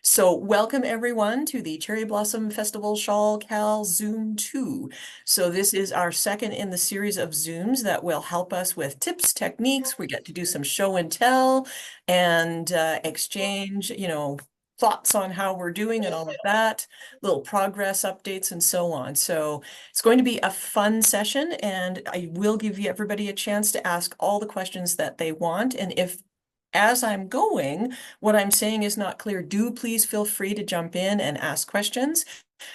So welcome everyone to the Cherry Blossom Festival Shawl KAL Zoom 2. So this is our second in the series of Zooms that will help us with tips, techniques. We get to do some show and tell and exchange, thoughts on how we're doing and all of that, little progress updates and so on. So it's going to be a fun session, and I will give you everybody a chance to ask all the questions that they want. And if as I'm going, what I'm saying is not clear, do please feel free to jump in and ask questions.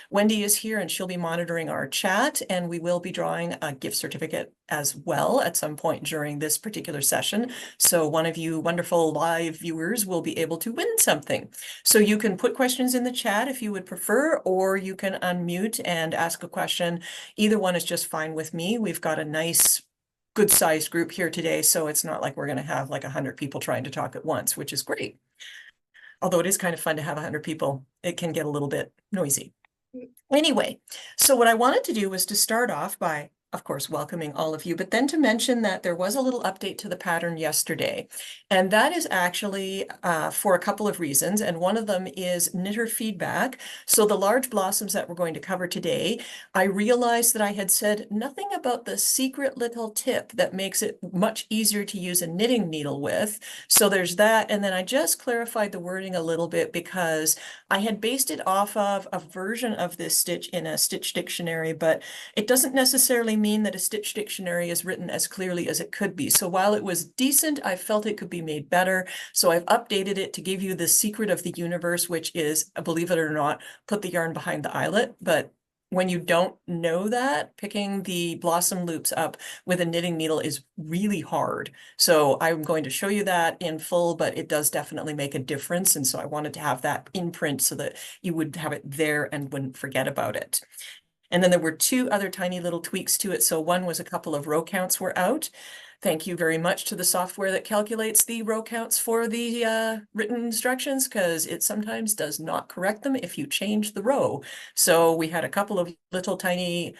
Wendy is here and she'll be monitoring our chat, and we will be drawing a gift certificate as well at some point during this particular session. So one of you wonderful live viewers will be able to win something. So you can put questions in the chat if you would prefer, or you can unmute and ask a question. Either one is just fine with me. We've got a nice good sized group here today, so it's not like we're going to have like 100 people trying to talk at once, which is great. Although it is kind of fun to have 100 people, it can get a little bit noisy. Anyway, so what I wanted to do was to start off by, of course, welcoming all of you, but then to mention that there was a little update to the pattern yesterday. And that is actually for a couple of reasons. And one of them is knitter feedback. So the large blossoms that we're going to cover today, I realized that I had said nothing about the secret little tip that makes it much easier to use a knitting needle with. So there's that. And then I just clarified the wording a little bit because I had based it off of a version of this stitch in a stitch dictionary, but it doesn't necessarily mean that a stitch dictionary is written as clearly as it could be. So while it was decent, I felt it could be made better. So I've updated it to give you the secret of the universe, which is, believe it or not, put the yarn behind the eyelet. But when you don't know that, picking the blossom loops up with a knitting needle is really hard. So I'm going to show you that in full, but it does definitely make a difference. And so I wanted to have that in print so that you would have it there and wouldn't forget about it. And then there were two other tiny little tweaks to it. So one was a couple of row counts were out. Thank you very much to the software that calculates the row counts for the written instructions, because it sometimes does not correct them if you change the row. So we had a couple of little tiny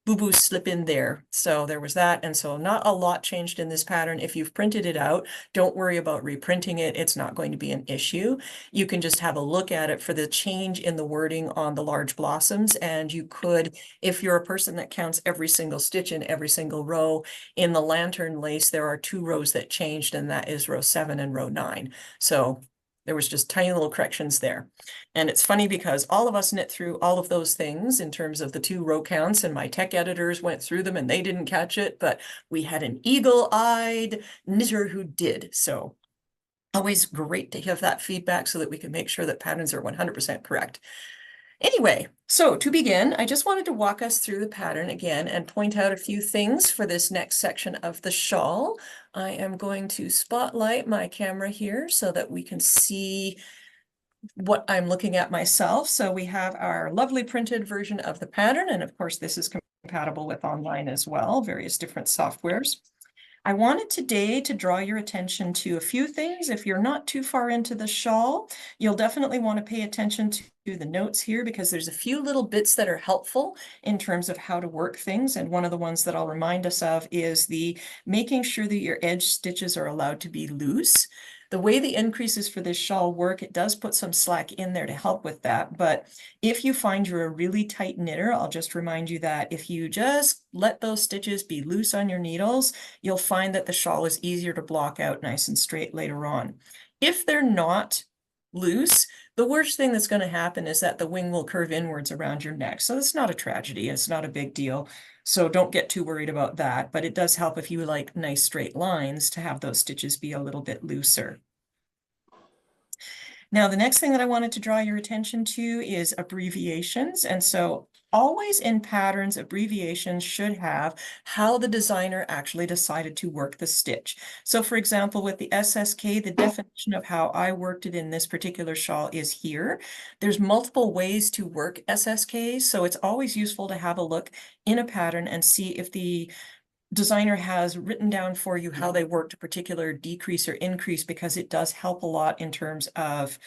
boo-boos slip in there. So there was that. And so not a lot changed in this pattern. If you've printed it out, don't worry about reprinting it. It's not going to be an issue. You can just have a look at it for the change in the wording on the large blossoms. And you could, if you're a person that counts every single stitch in every single row, in the lantern lace, there are two rows that changed, and that is row 7 and row 9. So there was just tiny little corrections there. And it's funny because all of us knit through all of those things in terms of the two row counts, and my tech editors went through them and they didn't catch it, but we had an eagle-eyed knitter who did. So always great to have that feedback so that we can make sure that patterns are 100% correct. Anyway, so to begin, I just wanted to walk us through the pattern again and point out a few things for this next section of the shawl. I am going to spotlight my camera here so that we can see what I'm looking at myself. So we have our lovely printed version of the pattern, and of course this is compatible with online as well, various different softwares. I wanted today to draw your attention to a few things. If you're not too far into the shawl, you'll definitely want to pay attention to the notes here, because there's a few little bits that are helpful in terms of how to work things. And one of the ones that I'll remind us of is the making sure that your edge stitches are allowed to be loose. The way the increases for this shawl work, it does put some slack in there to help with that. But if you find you're a really tight knitter, I'll just remind you that if you just let those stitches be loose on your needles, you'll find that the shawl is easier to block out nice and straight later on. If they're not loose, the worst thing that's going to happen is that the wing will curve inwards around your neck. So it's not a tragedy. It's not a big deal. So don't get too worried about that. But it does help if you like nice straight lines to have those stitches be a little bit looser. Now, the next thing that I wanted to draw your attention to is abbreviations. And so always in patterns, abbreviations should have how the designer actually decided to work the stitch. So for example, with the SSK, the definition of how I worked it in this particular shawl is here. There's multiple ways to work SSK, so it's always useful to have a look in a pattern and see if the designer has written down for you how they worked a particular decrease or increase, because it does help a lot in terms of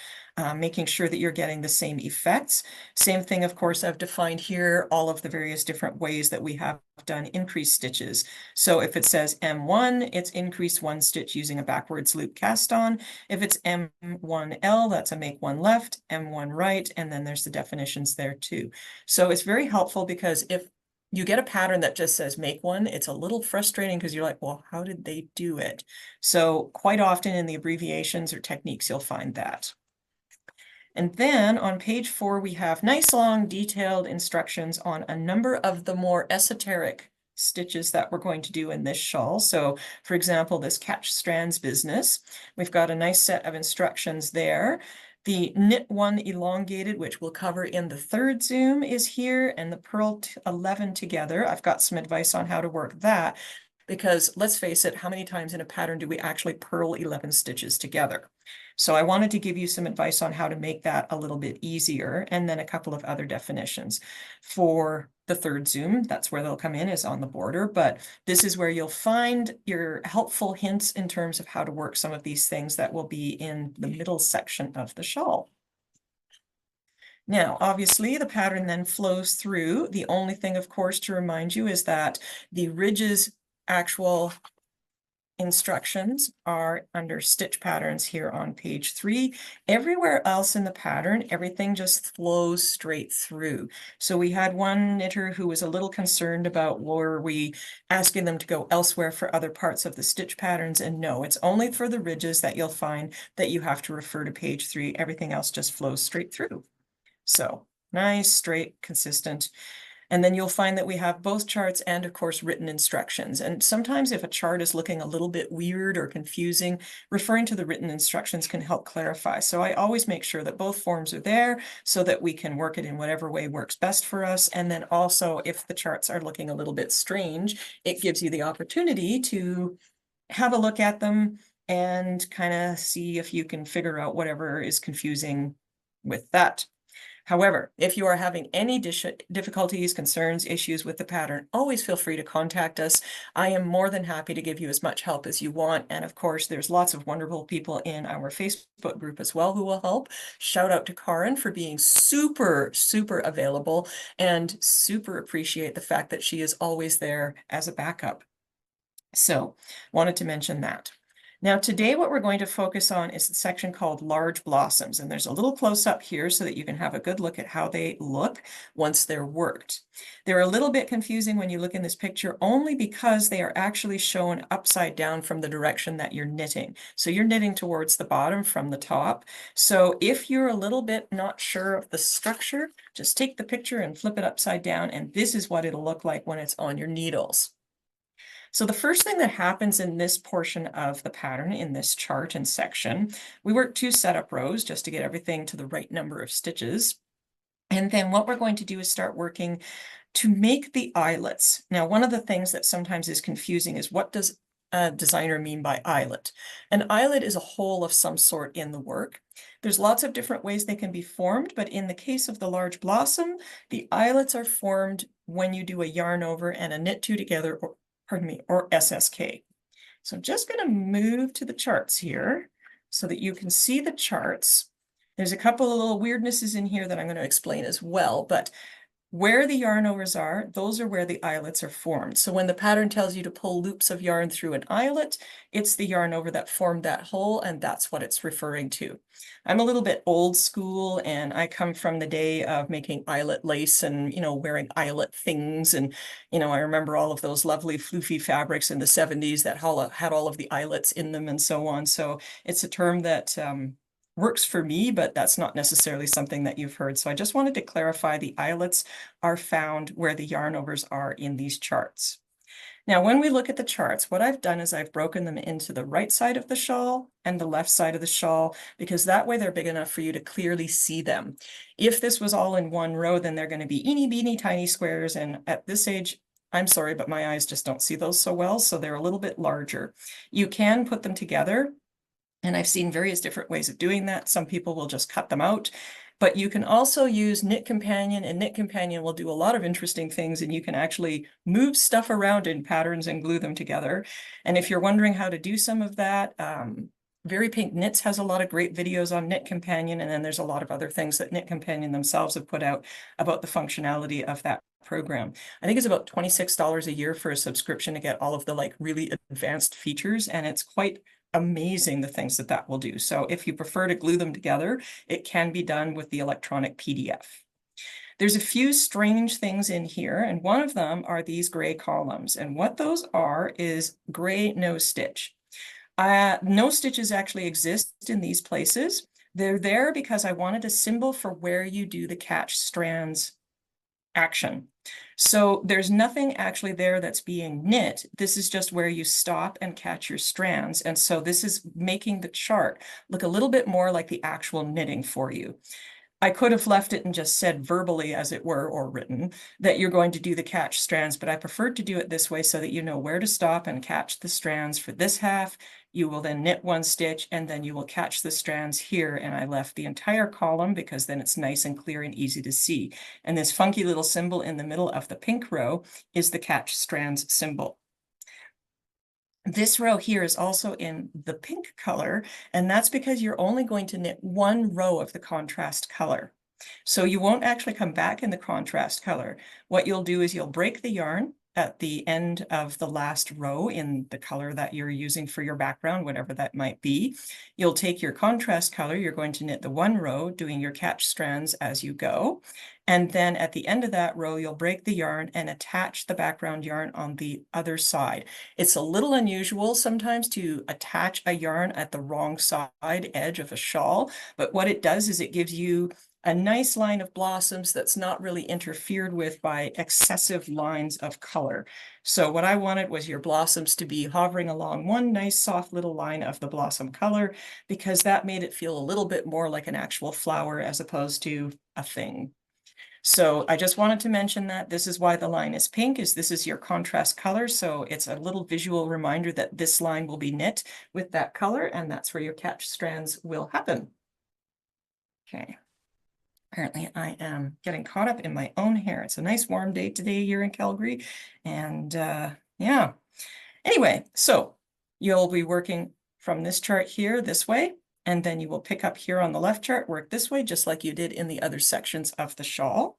making sure that you're getting the same effects. Same thing, of course, I've defined here all of the various different ways that we have done increased stitches. So if it says M1, it's increase 1 stitch using a backwards loop cast on. If it's M1L, that's a make 1 left, M1 right, and then there's the definitions there too. So it's very helpful because if you get a pattern that just says make 1, it's a little frustrating because you're like, well, how did they do it? So quite often in the abbreviations or techniques, you'll find that. And then on page 4, we have nice long detailed instructions on a number of the more esoteric stitches that we're going to do in this shawl. So for example, this catch strands business, we've got a nice set of instructions there. The knit 1 elongated, which we'll cover in the 3rd zoom, is here, and the purl 11 together. I've got some advice on how to work that, because let's face it, how many times in a pattern do we actually purl 11 stitches together? So I wanted to give you some advice on how to make that a little bit easier, and then a couple of other definitions. For the 3rd zoom, that's where they'll come in, is on the border, but this is where you'll find your helpful hints in terms of how to work some of these things that will be in the middle section of the shawl. Now, obviously, the pattern then flows through. The only thing, of course, to remind you is that the ridge's actual instructions are under stitch patterns here on page 3. Everywhere else in the pattern, everything just flows straight through. So we had one knitter who was a little concerned about, were we asking them to go elsewhere for other parts of the stitch patterns? And no, it's only for the ridges that you'll find that you have to refer to page 3. Everything else just flows straight through. So nice, straight, consistent. And then you'll find that we have both charts and, of course, written instructions. And sometimes if a chart is looking a little bit weird or confusing, referring to the written instructions can help clarify. So I always make sure that both forms are there so that we can work it in whatever way works best for us. And then also, if the charts are looking a little bit strange, it gives you the opportunity to have a look at them and kind of see if you can figure out whatever is confusing with that. However, if you are having any difficulties, concerns, issues with the pattern, always feel free to contact us. I am more than happy to give you as much help as you want. And of course, there's lots of wonderful people in our Facebook group as well who will help. Shout out to Karin for being super, super available, and super appreciate the fact that she is always there as a backup. So, wanted to mention that. Now today what we're going to focus on is the section called large blossoms, and there's a little close up here so that you can have a good look at how they look once they're worked. They're a little bit confusing when you look in this picture only because they are actually shown upside down from the direction that you're knitting. So you're knitting towards the bottom from the top. So if you're a little bit not sure of the structure, just take the picture and flip it upside down, and this is what it'll look like when it's on your needles. So the first thing that happens in this portion of the pattern, in this chart and section, we work 2 setup rows just to get everything to the right number of stitches. And then what we're going to do is start working to make the eyelets. Now, one of the things that sometimes is confusing is, what does a designer mean by eyelet? An eyelet is a hole of some sort in the work. There's lots of different ways they can be formed, but in the case of the large blossom, the eyelets are formed when you do a yarn over and a knit 2 together, or pardon me, or SSK. So I'm just going to move to the charts here so that you can see the charts. There's a couple of little weirdnesses in here that I'm going to explain as well, but where the yarn overs are, those are where the eyelets are formed. So when the pattern tells you to pull loops of yarn through an eyelet, it's the yarn over that formed that hole, and that's what it's referring to. I'm a little bit old school, and I come from the day of making eyelet lace and, wearing eyelet things. And, I remember all of those lovely floofy fabrics in the 70s that had all of the eyelets in them and so on. So it's a term that works for me, but that's not necessarily something that you've heard. So I just wanted to clarify the eyelets are found where the yarn overs are in these charts. Now, when we look at the charts, what I've done is I've broken them into the right side of the shawl and the left side of the shawl, because that way they're big enough for you to clearly see them. If this was all in one row, then they're going to be eeny, beeny, tiny squares. And at this age, I'm sorry, but my eyes just don't see those so well. So they're a little bit larger. You can put them together, and I've seen various different ways of doing that. Some people will just cut them out, but you can also use Knit Companion, and Knit Companion will do a lot of interesting things, and you can actually move stuff around in patterns and glue them together. And if you're wondering how to do some of that, Very Pink Knits has a lot of great videos on Knit Companion, and then there's a lot of other things that Knit Companion themselves have put out about the functionality of that program. I think it's about $26 a year for a subscription to get all of the like really advanced features, and it's quite amazing the things that that will do. So if you prefer to glue them together, it can be done with the electronic PDF. There's a few strange things in here, and one of them are these gray columns. And what those are is gray no stitch. No stitches actually exist in these places. They're there because I wanted a symbol for where you do the catch strands action. So there's nothing actually there that's being knit. This is just where you stop and catch your strands. And so this is making the chart look a little bit more like the actual knitting for you. I could have left it and just said verbally, as it were, or written, that you're going to do the catch strands, but I preferred to do it this way so that you know where to stop and catch the strands for this half. You will then knit one stitch, and then you will catch the strands here. And I left the entire column because then it's nice and clear and easy to see. And this funky little symbol in the middle of the pink row is the catch strands symbol. This row here is also in the pink color, and that's because you're only going to knit one row of the contrast color. So you won't actually come back in the contrast color. What you'll do is you'll break the yarn at the end of the last row in the color that you're using for your background, whatever that might be. You'll take your contrast color, you're going to knit the one row, doing your catch strands as you go. And then at the end of that row, you'll break the yarn and attach the background yarn on the other side. It's a little unusual sometimes to attach a yarn at the wrong side edge of a shawl, but what it does is it gives you a nice line of blossoms that's not really interfered with by excessive lines of color. So what I wanted was your blossoms to be hovering along one nice soft little line of the blossom color, because that made it feel a little bit more like an actual flower as opposed to a thing. So I just wanted to mention that this is why the line is pink, is this is your contrast color. So it's a little visual reminder that this line will be knit with that color, and that's where your catch strands will happen. Okay. Apparently I am getting caught up in my own hair. It's a nice warm day today here in Calgary. And yeah. Anyway, so you'll be working from this chart here this way, and then you will pick up here on the left chart, work this way, just like you did in the other sections of the shawl.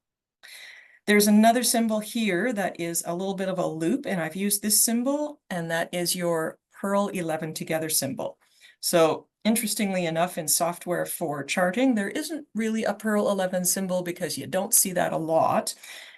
There's another symbol here that is a little bit of a loop, and I've used this symbol, and that is your purl 11 together symbol. So interestingly enough, in software for charting, there isn't really a purl 11 symbol because you don't see that a lot.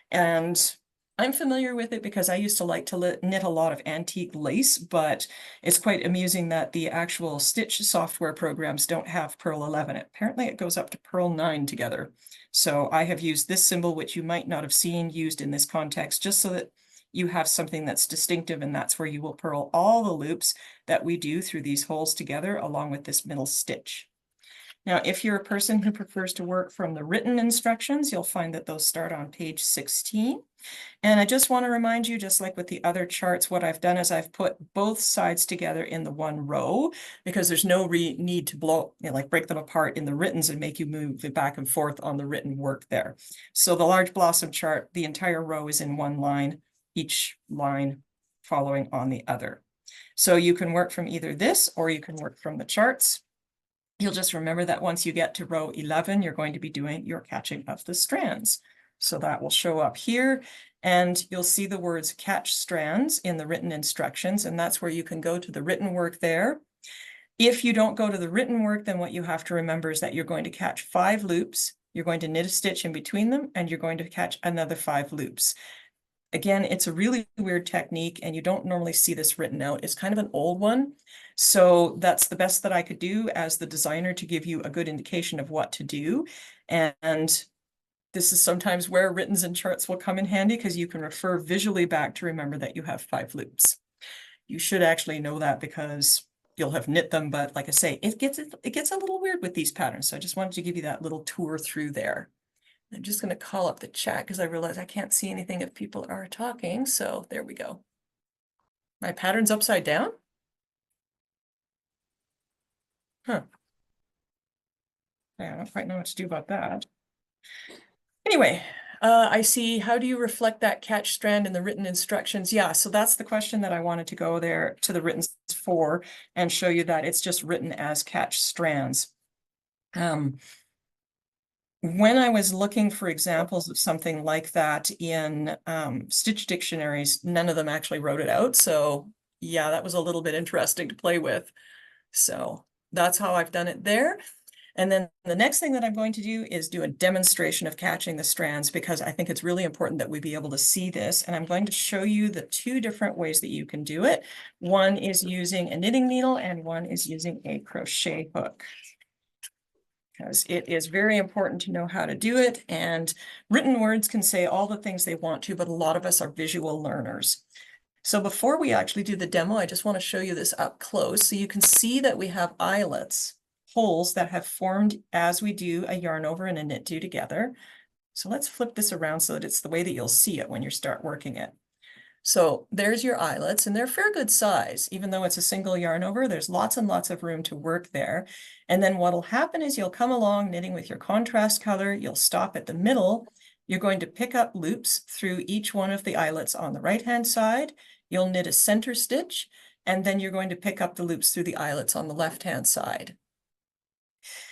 And I'm familiar with it because I used to like to knit a lot of antique lace, but it's quite amusing that the actual stitch software programs don't have purl 11. Apparently it goes up to purl 9 together. So I have used this symbol, which you might not have seen used in this context, just so that you have something that's distinctive, and that's where you will purl all the loops that we do through these holes together along with this middle stitch. Now, if you're a person who prefers to work from the written instructions, you'll find that those start on page 16. And I just want to remind you, just like with the other charts, what I've done is I've put both sides together in the one row, because there's no need to break them apart in the writtens and make you move it back and forth on the written work there. So the large blossom chart, the entire row is in one line, each line following on the other. So you can work from either this or you can work from the charts. You'll just remember that once you get to row 11, you're going to be doing your catching of the strands. So that will show up here, and you'll see the words catch strands in the written instructions, and that's where you can go to the written work there. If you don't go to the written work, then what you have to remember is that you're going to catch 5 loops, you're going to knit a stitch in between them, and you're going to catch another 5 loops. Again, it's a really weird technique, and you don't normally see this written out. It's kind of an old one. So that's the best that I could do as the designer to give you a good indication of what to do. And this is sometimes where writtens and charts will come in handy, because you can refer visually back to remember that you have 5 loops. You should actually know that because you'll have knit them, but like I say, it gets a little weird with these patterns. So I just wanted to give you that little tour through there. I'm just going to call up the chat because I realize I can't see anything if people are talking. So there we go. My pattern's upside down? Huh. Yeah, I don't quite know what to do about that. Anyway, I see. How do you reflect that catch strand in the written instructions? Yeah, so that's the question that I wanted to go there to the written for and show you that it's just written as catch strands. When I was looking for examples of something like that in stitch dictionaries, none of them actually wrote it out. So yeah, that was a little bit interesting to play with. So that's how I've done it there. And then the next thing that I'm going to do is do a demonstration of catching the strands, because I think it's really important that we be able to see this. And I'm going to show you the two different ways that you can do it. One is using a knitting needle and one is using a crochet hook, because it is very important to know how to do it. And written words can say all the things they want to, but a lot of us are visual learners. So before we actually do the demo, I just want to show you this up close so you can see that we have eyelets, holes that have formed as we do a yarn over and a knit two together. So let's flip this around so that it's the way that you'll see it when you start working it. So there's your eyelets, and they're fair good size. Even though it's a single yarn over, there's lots and lots of room to work there. And then what'll happen is you'll come along knitting with your contrast color, you'll stop at the middle, you're going to pick up loops through each one of the eyelets on the right-hand side, you'll knit a center stitch, and then you're going to pick up the loops through the eyelets on the left-hand side.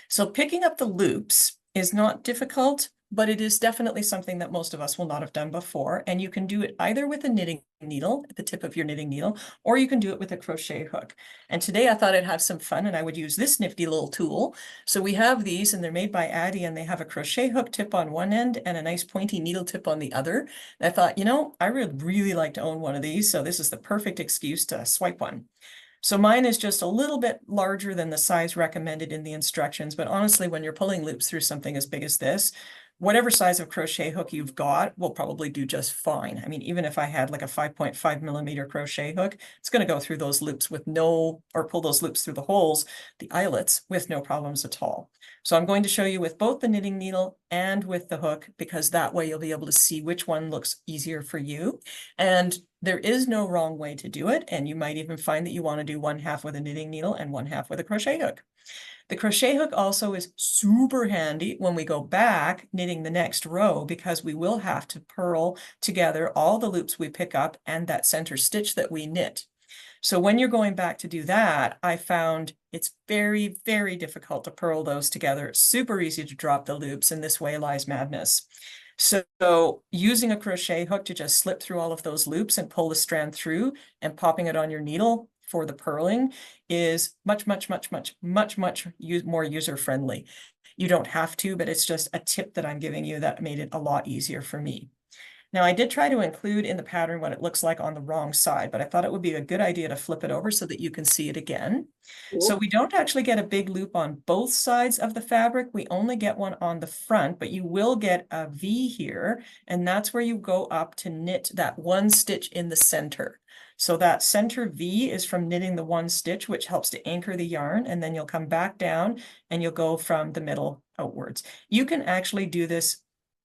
So picking up the loops is not difficult, but it is definitely something that most of us will not have done before. And you can do it either with a knitting needle at the tip of your knitting needle, or you can do it with a crochet hook. And today I thought I'd have some fun and I would use this nifty little tool. So we have these and they're made by Addie, and they have a crochet hook tip on one end and a nice pointy needle tip on the other. And I thought, you know, I would really like to own one of these. So this is the perfect excuse to swipe one. So mine is just a little bit larger than the size recommended in the instructions, but honestly, when you're pulling loops through something as big as this, whatever size of crochet hook you've got will probably do just fine. I mean, even if I had like a 5.5 millimeter crochet hook, it's going to go through those loops with no, or pull those loops through the holes, the eyelets, with no problems at all. So I'm going to show you with both the knitting needle and with the hook, because that way you'll be able to see which one looks easier for you. And there is no wrong way to do it. And you might even find that you want to do one half with a knitting needle and one half with a crochet hook. The crochet hook also is super handy when we go back knitting the next row, because we will have to purl together all the loops we pick up and that center stitch that we knit. So when you're going back to do that, I found it's very, very difficult to purl those together. It's super easy to drop the loops, and this way lies madness. So using a crochet hook to just slip through all of those loops and pull the strand through and popping it on your needle for the purling is much more user-friendly. You don't have to, but it's just a tip that I'm giving you that made it a lot easier for me. Now, I did try to include in the pattern what it looks like on the wrong side, but I thought it would be a good idea to flip it over so that you can see it again. Cool. So we don't actually get a big loop on both sides of the fabric. We only get one on the front, but you will get a V here, and that's where you go up to knit that one stitch in the center. So that center V is from knitting the one stitch, which helps to anchor the yarn, and then you'll come back down and you'll go from the middle outwards. You can actually do this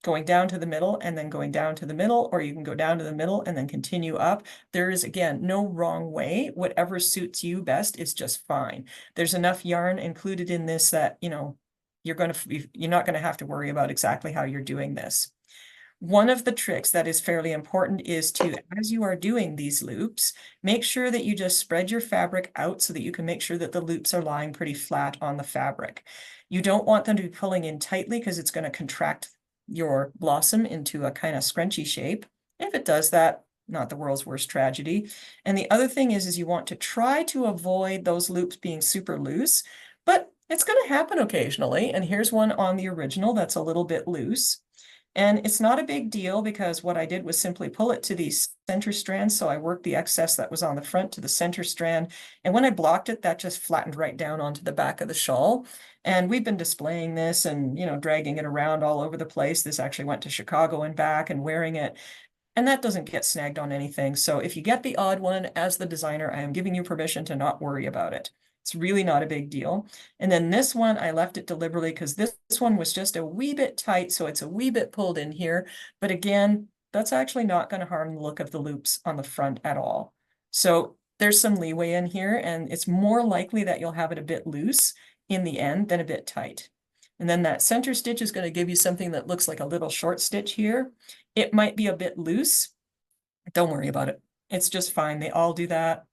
going down to the middle and then going down to the middle, or you can go down to the middle and then continue up. There is, again, no wrong way. Whatever suits you best is just fine. There's enough yarn included in this that, you know, you're not going to have to worry about exactly how you're doing this. One of the tricks that is fairly important is to, as you are doing these loops, make sure that you just spread your fabric out so that you can make sure that the loops are lying pretty flat on the fabric. You don't want them to be pulling in tightly because it's going to contract your blossom into a kind of scrunchy shape. If it does that, not the world's worst tragedy. And the other thing is you want to try to avoid those loops being super loose, but it's going to happen occasionally. And here's one on the original that's a little bit loose. And it's not a big deal because what I did was simply pull it to these center strands. So I worked the excess that was on the front to the center strand. And when I blocked it, that just flattened right down onto the back of the shawl. And we've been displaying this and, you know, dragging it around all over the place. This actually went to Chicago and back and wearing it. And that doesn't get snagged on anything. So if you get the odd one, as the designer, I am giving you permission to not worry about it. It's really not a big deal. And then this one, I left it deliberately because this one was just a wee bit tight. So it's a wee bit pulled in here. But again, that's actually not going to harm the look of the loops on the front at all. So there's some leeway in here, and it's more likely that you'll have it a bit loose in the end than a bit tight. And then that center stitch is going to give you something that looks like a little short stitch here. It might be a bit loose. Don't worry about it. It's just fine. They all do that.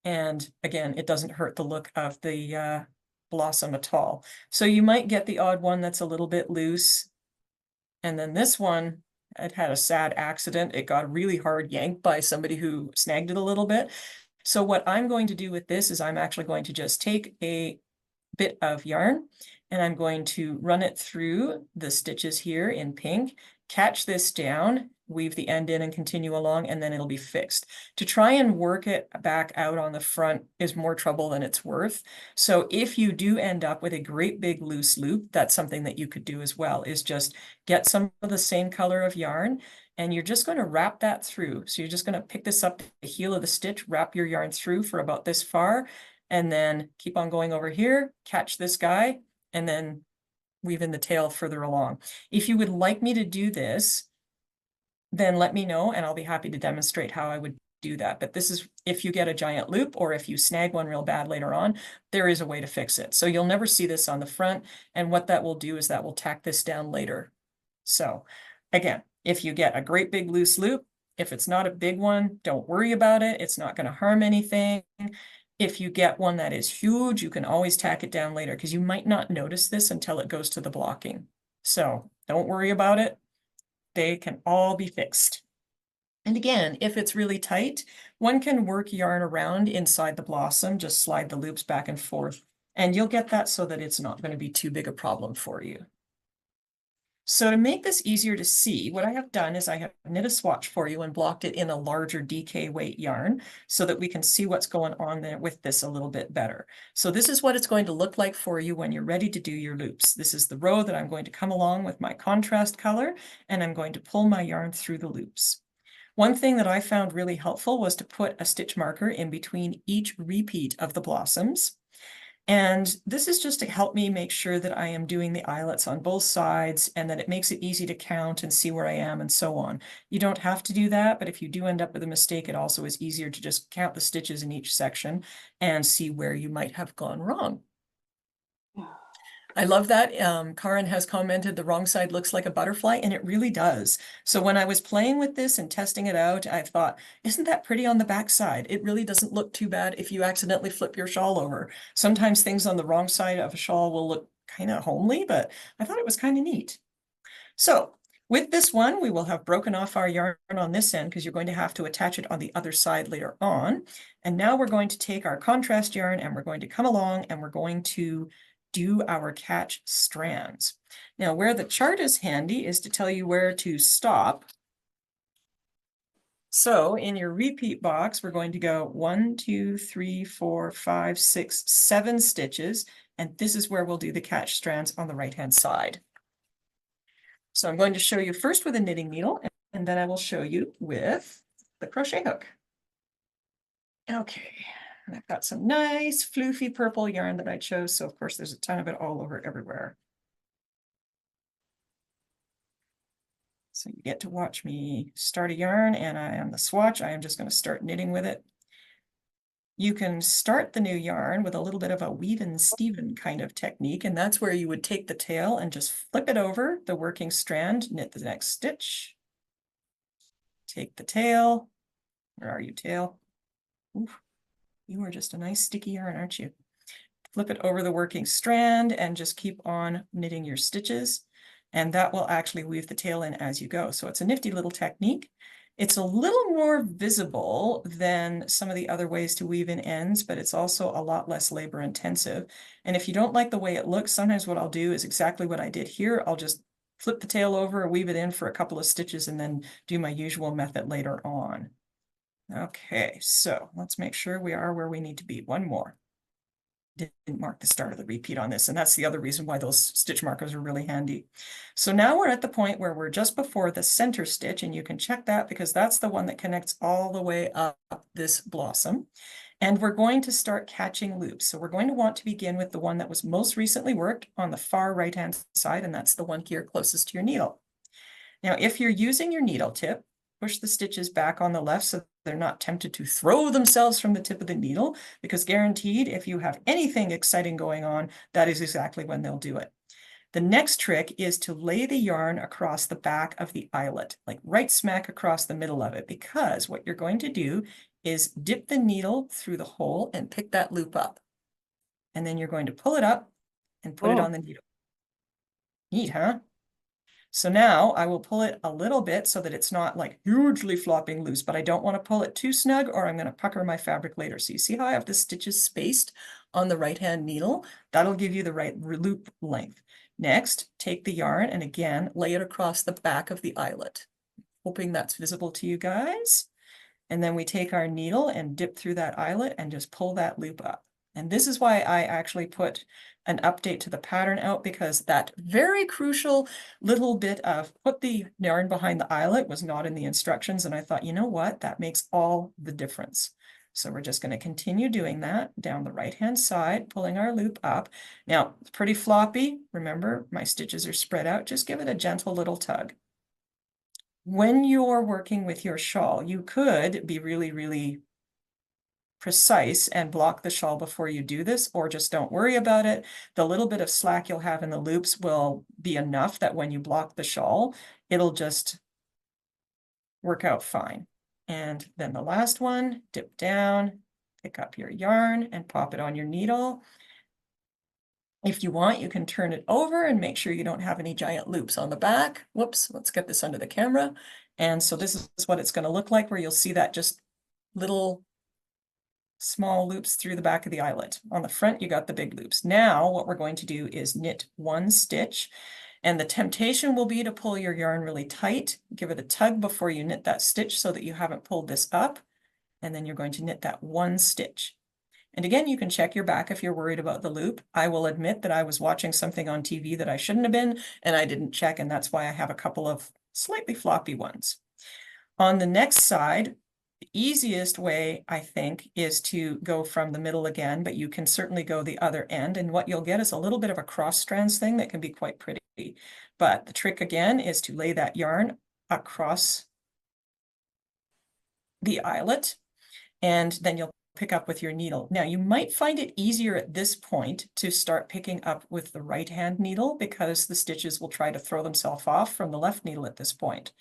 And again, it doesn't hurt the look of the blossom at all. So you might get the odd one that's a little bit loose. And then this one, it had a sad accident. It got a really hard yanked by somebody who snagged it a little bit. So what I'm going to do with this is I'm actually going to just take a bit of yarn and I'm going to run it through the stitches here in pink, catch this down, weave the end in and continue along, and then it'll be fixed. To try and work it back out on the front is more trouble than it's worth. So if you do end up with a great big loose loop, that's something that you could do as well, is just get some of the same color of yarn and you're just going to wrap that through. So you're just going to pick this up the heel of the stitch, wrap your yarn through for about this far, and then keep on going over here, catch this guy, and then weave in the tail further along. If you would like me to do this, then let me know and I'll be happy to demonstrate how I would do that. But this is if you get a giant loop or if you snag one real bad later on, there is a way to fix it. So you'll never see this on the front. And what that will do is that will tack this down later. So again, if you get a great big loose loop, if it's not a big one, don't worry about it. It's not going to harm anything. If you get one that is huge, you can always tack it down later because you might not notice this until it goes to the blocking. So don't worry about it. They can all be fixed. And again, if it's really tight, one can work yarn around inside the blossom, just slide the loops back and forth, and you'll get that so that it's not going to be too big a problem for you. So to make this easier to see, what I have done is I have knit a swatch for you and blocked it in a larger DK weight yarn so that we can see what's going on there with this a little bit better. So this is what it's going to look like for you when you're ready to do your loops. This is the row that I'm going to come along with my contrast color, and I'm going to pull my yarn through the loops. One thing that I found really helpful was to put a stitch marker in between each repeat of the blossoms. And this is just to help me make sure that I am doing the eyelets on both sides and that it makes it easy to count and see where I am and so on. You don't have to do that, but if you do end up with a mistake, it also is easier to just count the stitches in each section and see where you might have gone wrong. I love that. Karen has commented the wrong side looks like a butterfly, and it really does. So when I was playing with this and testing it out, I thought, isn't that pretty on the back side? It really doesn't look too bad if you accidentally flip your shawl over. Sometimes things on the wrong side of a shawl will look kind of homely, but I thought it was kind of neat. So with this one, we will have broken off our yarn on this end because you're going to have to attach it on the other side later on. And now we're going to take our contrast yarn and we're going to come along and we're going to do our catch strands. Now, where the chart is handy is to tell you where to stop. So in your repeat box, we're going to go 1, 2, 3, 4, 5, 6, 7 stitches. And this is where we'll do the catch strands on the right-hand side. So I'm going to show you first with a knitting needle, and then I will show you with the crochet hook. Okay, and I've got some nice floofy purple yarn that I chose. So of course there's a ton of it all over everywhere. So you get to watch me start a yarn, and I am the swatch. I am just going to start knitting with it. You can start the new yarn with a little bit of a weave and Steven kind of technique, and that's where you would take the tail and just flip it over the working strand, knit the next stitch, take the tail. Where are you, tail? Oof, you are just a nice sticky yarn, aren't you? Flip it over the working strand and just keep on knitting your stitches, and that will actually weave the tail in as you go. So it's a nifty little technique. It's a little more visible than some of the other ways to weave in ends, but it's also a lot less labor intensive. And if you don't like the way it looks, sometimes what I'll do is exactly what I did here. I'll just flip the tail over, weave it in for a couple of stitches, and then do my usual method later on. Okay, so let's make sure we are where we need to be. One more. Didn't mark the start of the repeat on this, and that's the other reason why those stitch markers are really handy. So now we're at the point where we're just before the center stitch, and you can check that because that's the one that connects all the way up this blossom. And we're going to start catching loops. So we're going to want to begin with the one that was most recently worked on the far right-hand side, and that's the one here closest to your needle. Now, if you're using your needle tip, push the stitches back on the left so they're not tempted to throw themselves from the tip of the needle, because guaranteed, if you have anything exciting going on, that is exactly when they'll do it. The next trick is to lay the yarn across the back of the eyelet, like right smack across the middle of it, because what you're going to do is dip the needle through the hole and pick that loop up. And then you're going to pull it up and put it on the needle. Neat, huh? So now I will pull it a little bit so that it's not like hugely flopping loose, but I don't want to pull it too snug or I'm going to pucker my fabric later. So you see how I have the stitches spaced on the right-hand needle? That'll give you the right loop length. Next, take the yarn and again, lay it across the back of the eyelet. Hoping that's visible to you guys. And then we take our needle and dip through that eyelet and just pull that loop up. And this is why I actually put an update to the pattern out, because that very crucial little bit of put the yarn behind the eyelet was not in the instructions. And I thought, you know what, that makes all the difference. So we're just going to continue doing that down the right-hand side, pulling our loop up. Now, it's pretty floppy. Remember, my stitches are spread out. Just give it a gentle little tug. When you're working with your shawl, you could be really, really precise and block the shawl before you do this, or just don't worry about it. The little bit of slack you'll have in the loops will be enough that when you block the shawl, it'll just work out fine. And then the last one, dip down, pick up your yarn and pop it on your needle. If you want, you can turn it over and make sure you don't have any giant loops on the back. Whoops, let's get this under the camera. And so this is what it's going to look like, where you'll see that just little small loops through the back of the eyelet. On the front, you got the big loops. Now, what we're going to do is knit one stitch. And the temptation will be to pull your yarn really tight. Give it a tug before you knit that stitch so that you haven't pulled this up. And then you're going to knit that one stitch. And again, you can check your back if you're worried about the loop. I will admit that I was watching something on TV that I shouldn't have been, and I didn't check, and that's why I have a couple of slightly floppy ones. On the next side, the easiest way, I think, is to go from the middle again, but you can certainly go the other end, and what you'll get is a little bit of a cross strands thing that can be quite pretty. But the trick again is to lay that yarn across the eyelet, and then you'll pick up with your needle. Now, you might find it easier at this point to start picking up with the right-hand needle, because the stitches will try to throw themselves off from the left needle at this point.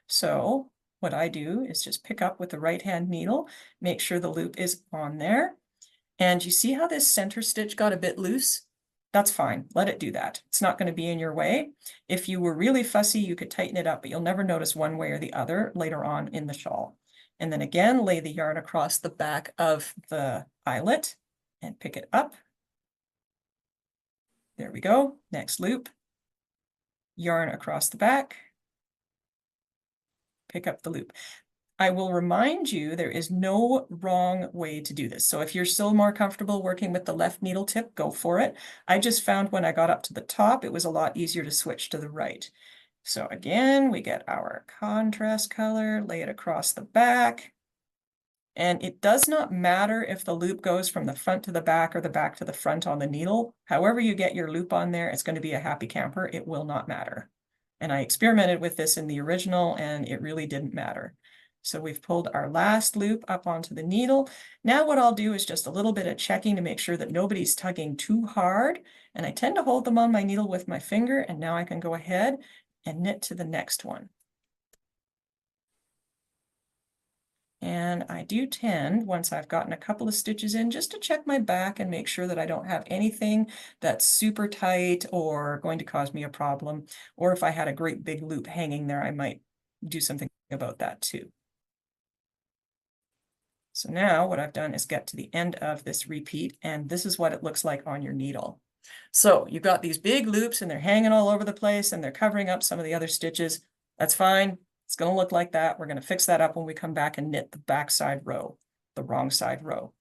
So what I do is just pick up with the right-hand needle, make sure the loop is on there. And you see how this center stitch got a bit loose? That's fine. Let it do that. It's not going to be in your way. If you were really fussy, you could tighten it up, but you'll never notice one way or the other later on in the shawl. And then again, lay the yarn across the back of the eyelet and pick it up. There we go. Next loop. Yarn across the back. Pick up the loop. I will remind you, there is no wrong way to do this. So if you're still more comfortable working with the left needle tip, go for it. I just found when I got up to the top, it was a lot easier to switch to the right. So again, we get our contrast color, lay it across the back. And it does not matter if the loop goes from the front to the back or the back to the front on the needle. However you get your loop on there, it's going to be a happy camper. It will not matter. And I experimented with this in the original and it really didn't matter. So we've pulled our last loop up onto the needle. Now what I'll do is just a little bit of checking to make sure that nobody's tugging too hard. And I tend to hold them on my needle with my finger, and now I can go ahead and knit to the next one. And I do tend, once I've gotten a couple of stitches in, just to check my back and make sure that I don't have anything that's super tight or going to cause me a problem. Or if I had a great big loop hanging there, I might do something about that too. So now what I've done is get to the end of this repeat, and this is what it looks like on your needle. So you've got these big loops and they're hanging all over the place and they're covering up some of the other stitches. That's fine. It's going to look like that. We're going to fix that up when we come back and knit the back side row, the wrong side row.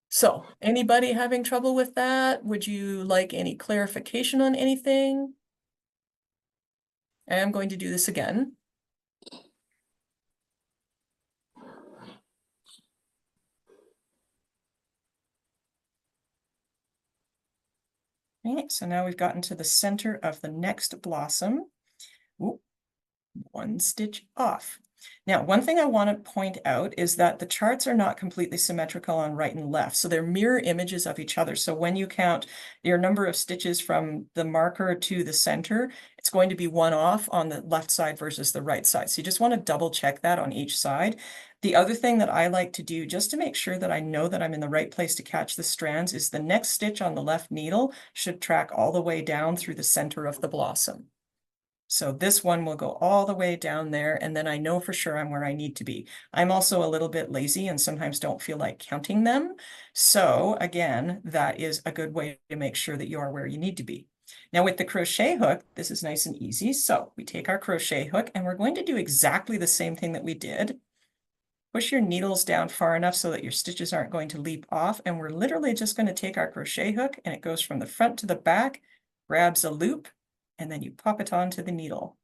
So anybody having trouble with that? Would you like any clarification on anything? I am going to do this again. All right, so now we've gotten to the center of the next blossom. Ooh, one stitch off. Now, one thing I want to point out is that the charts are not completely symmetrical on right and left, so they're mirror images of each other. So when you count your number of stitches from the marker to the center, it's going to be one off on the left side versus the right side. So you just want to double check that on each side. The other thing that I like to do, just to make sure that I know that I'm in the right place to catch the strands, is the next stitch on the left needle should track all the way down through the center of the blossom. So this one will go all the way down there, and then I know for sure I'm where I need to be. I'm also a little bit lazy and sometimes don't feel like counting them. So again, that is a good way to make sure that you are where you need to be. Now with the crochet hook, this is nice and easy. So we take our crochet hook and we're going to do exactly the same thing that we did. Push your needles down far enough so that your stitches aren't going to leap off. And we're literally just going to take our crochet hook and it goes from the front to the back, grabs a loop, and then you pop it onto the needle.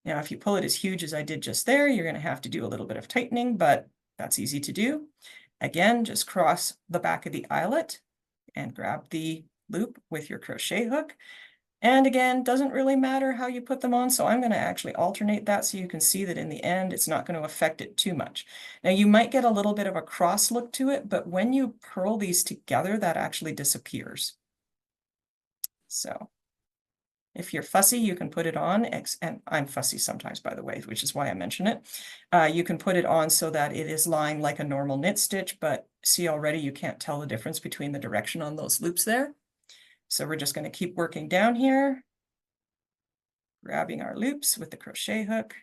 Now, if you pull it as huge as I did just there, you're going to have to do a little bit of tightening, but that's easy to do. Again, just cross the back of the eyelet and grab the loop with your crochet hook. And again, doesn't really matter how you put them on, so I'm going to actually alternate that so you can see that in the end, it's not going to affect it too much. Now, you might get a little bit of a cross look to it, but when you purl these together, that actually disappears. So if you're fussy, you can put it on, and I'm fussy sometimes, by the way, which is why I mention it. You can put it on so that it is lying like a normal knit stitch, but see already you can't tell the difference between the direction on those loops there. So we're just going to keep working down here, grabbing our loops with the crochet hook,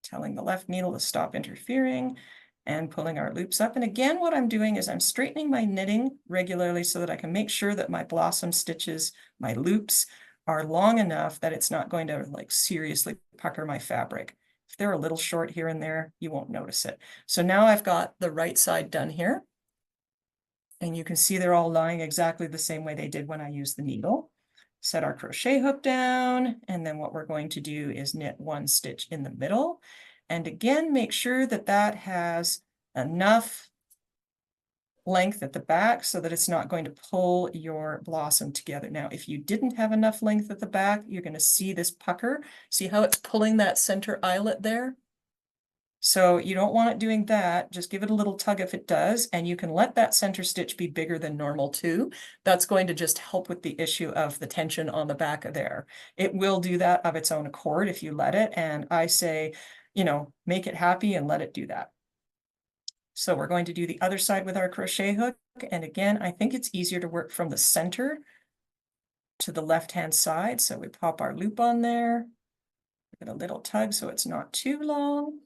telling the left needle to stop interfering, and pulling our loops up. And again, what I'm doing is I'm straightening my knitting regularly so that I can make sure that my blossom stitches, my loops, are long enough that it's not going to like seriously pucker my fabric. If they're a little short here and there, you won't notice it. So now I've got the right side done here. And you can see they're all lying exactly the same way they did when I used the needle. Set our crochet hook down, and then what we're going to do is knit one stitch in the middle. And again, make sure that that has enough length at the back so that it's not going to pull your blossom together. Now, if you didn't have enough length at the back, you're going to see this pucker. See how it's pulling that center eyelet there? So you don't want it doing that. Just give it a little tug if it does, and you can let that center stitch be bigger than normal too. That's going to just help with the issue of the tension on the back of there. It will do that of its own accord if you let it, and I say, you know, make it happy and let it do that. So we're going to do the other side with our crochet hook. And again, I think it's easier to work from the center to the left-hand side. So we pop our loop on there, give it a little tug so it's not too long.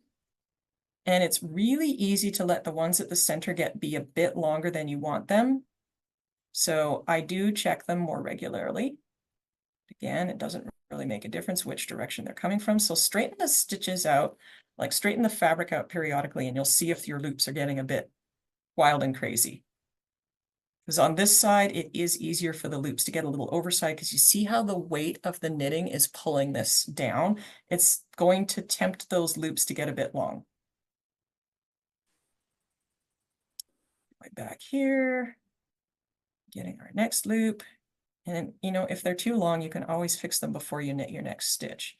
And it's really easy to let the ones at the center be a bit longer than you want them. So I do check them more regularly. Again, it doesn't really make a difference which direction they're coming from. So straighten the stitches out, like straighten the fabric out periodically, and you'll see if your loops are getting a bit wild and crazy. Because on this side, it is easier for the loops to get a little oversized because you see how the weight of the knitting is pulling this down. It's going to tempt those loops to get a bit long. Right back here, getting our next loop. And you know, if they're too long, you can always fix them before you knit your next stitch.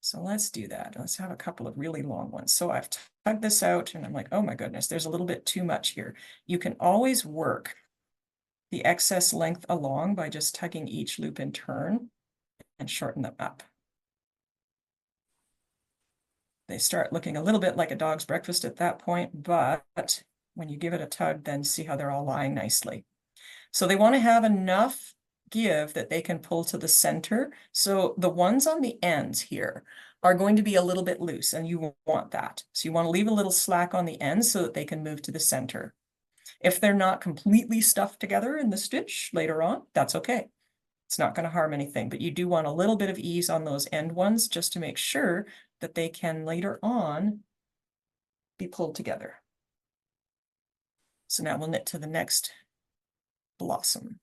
So let's do that. Let's have a couple of really long ones. So I've tugged this out and I'm like, oh my goodness, there's a little bit too much here. You can always work the excess length along by just tugging each loop in turn and shorten them up. They start looking a little bit like a dog's breakfast at that point, but when you give it a tug, then see how they're all lying nicely. So they want to have enough give that they can pull to the center. So the ones on the ends here are going to be a little bit loose, and you want that. So you want to leave a little slack on the ends so that they can move to the center. If they're not completely stuffed together in the stitch later on, that's okay. It's not going to harm anything, but you do want a little bit of ease on those end ones just to make sure that they can later on be pulled together. So now we'll knit to the next blossom.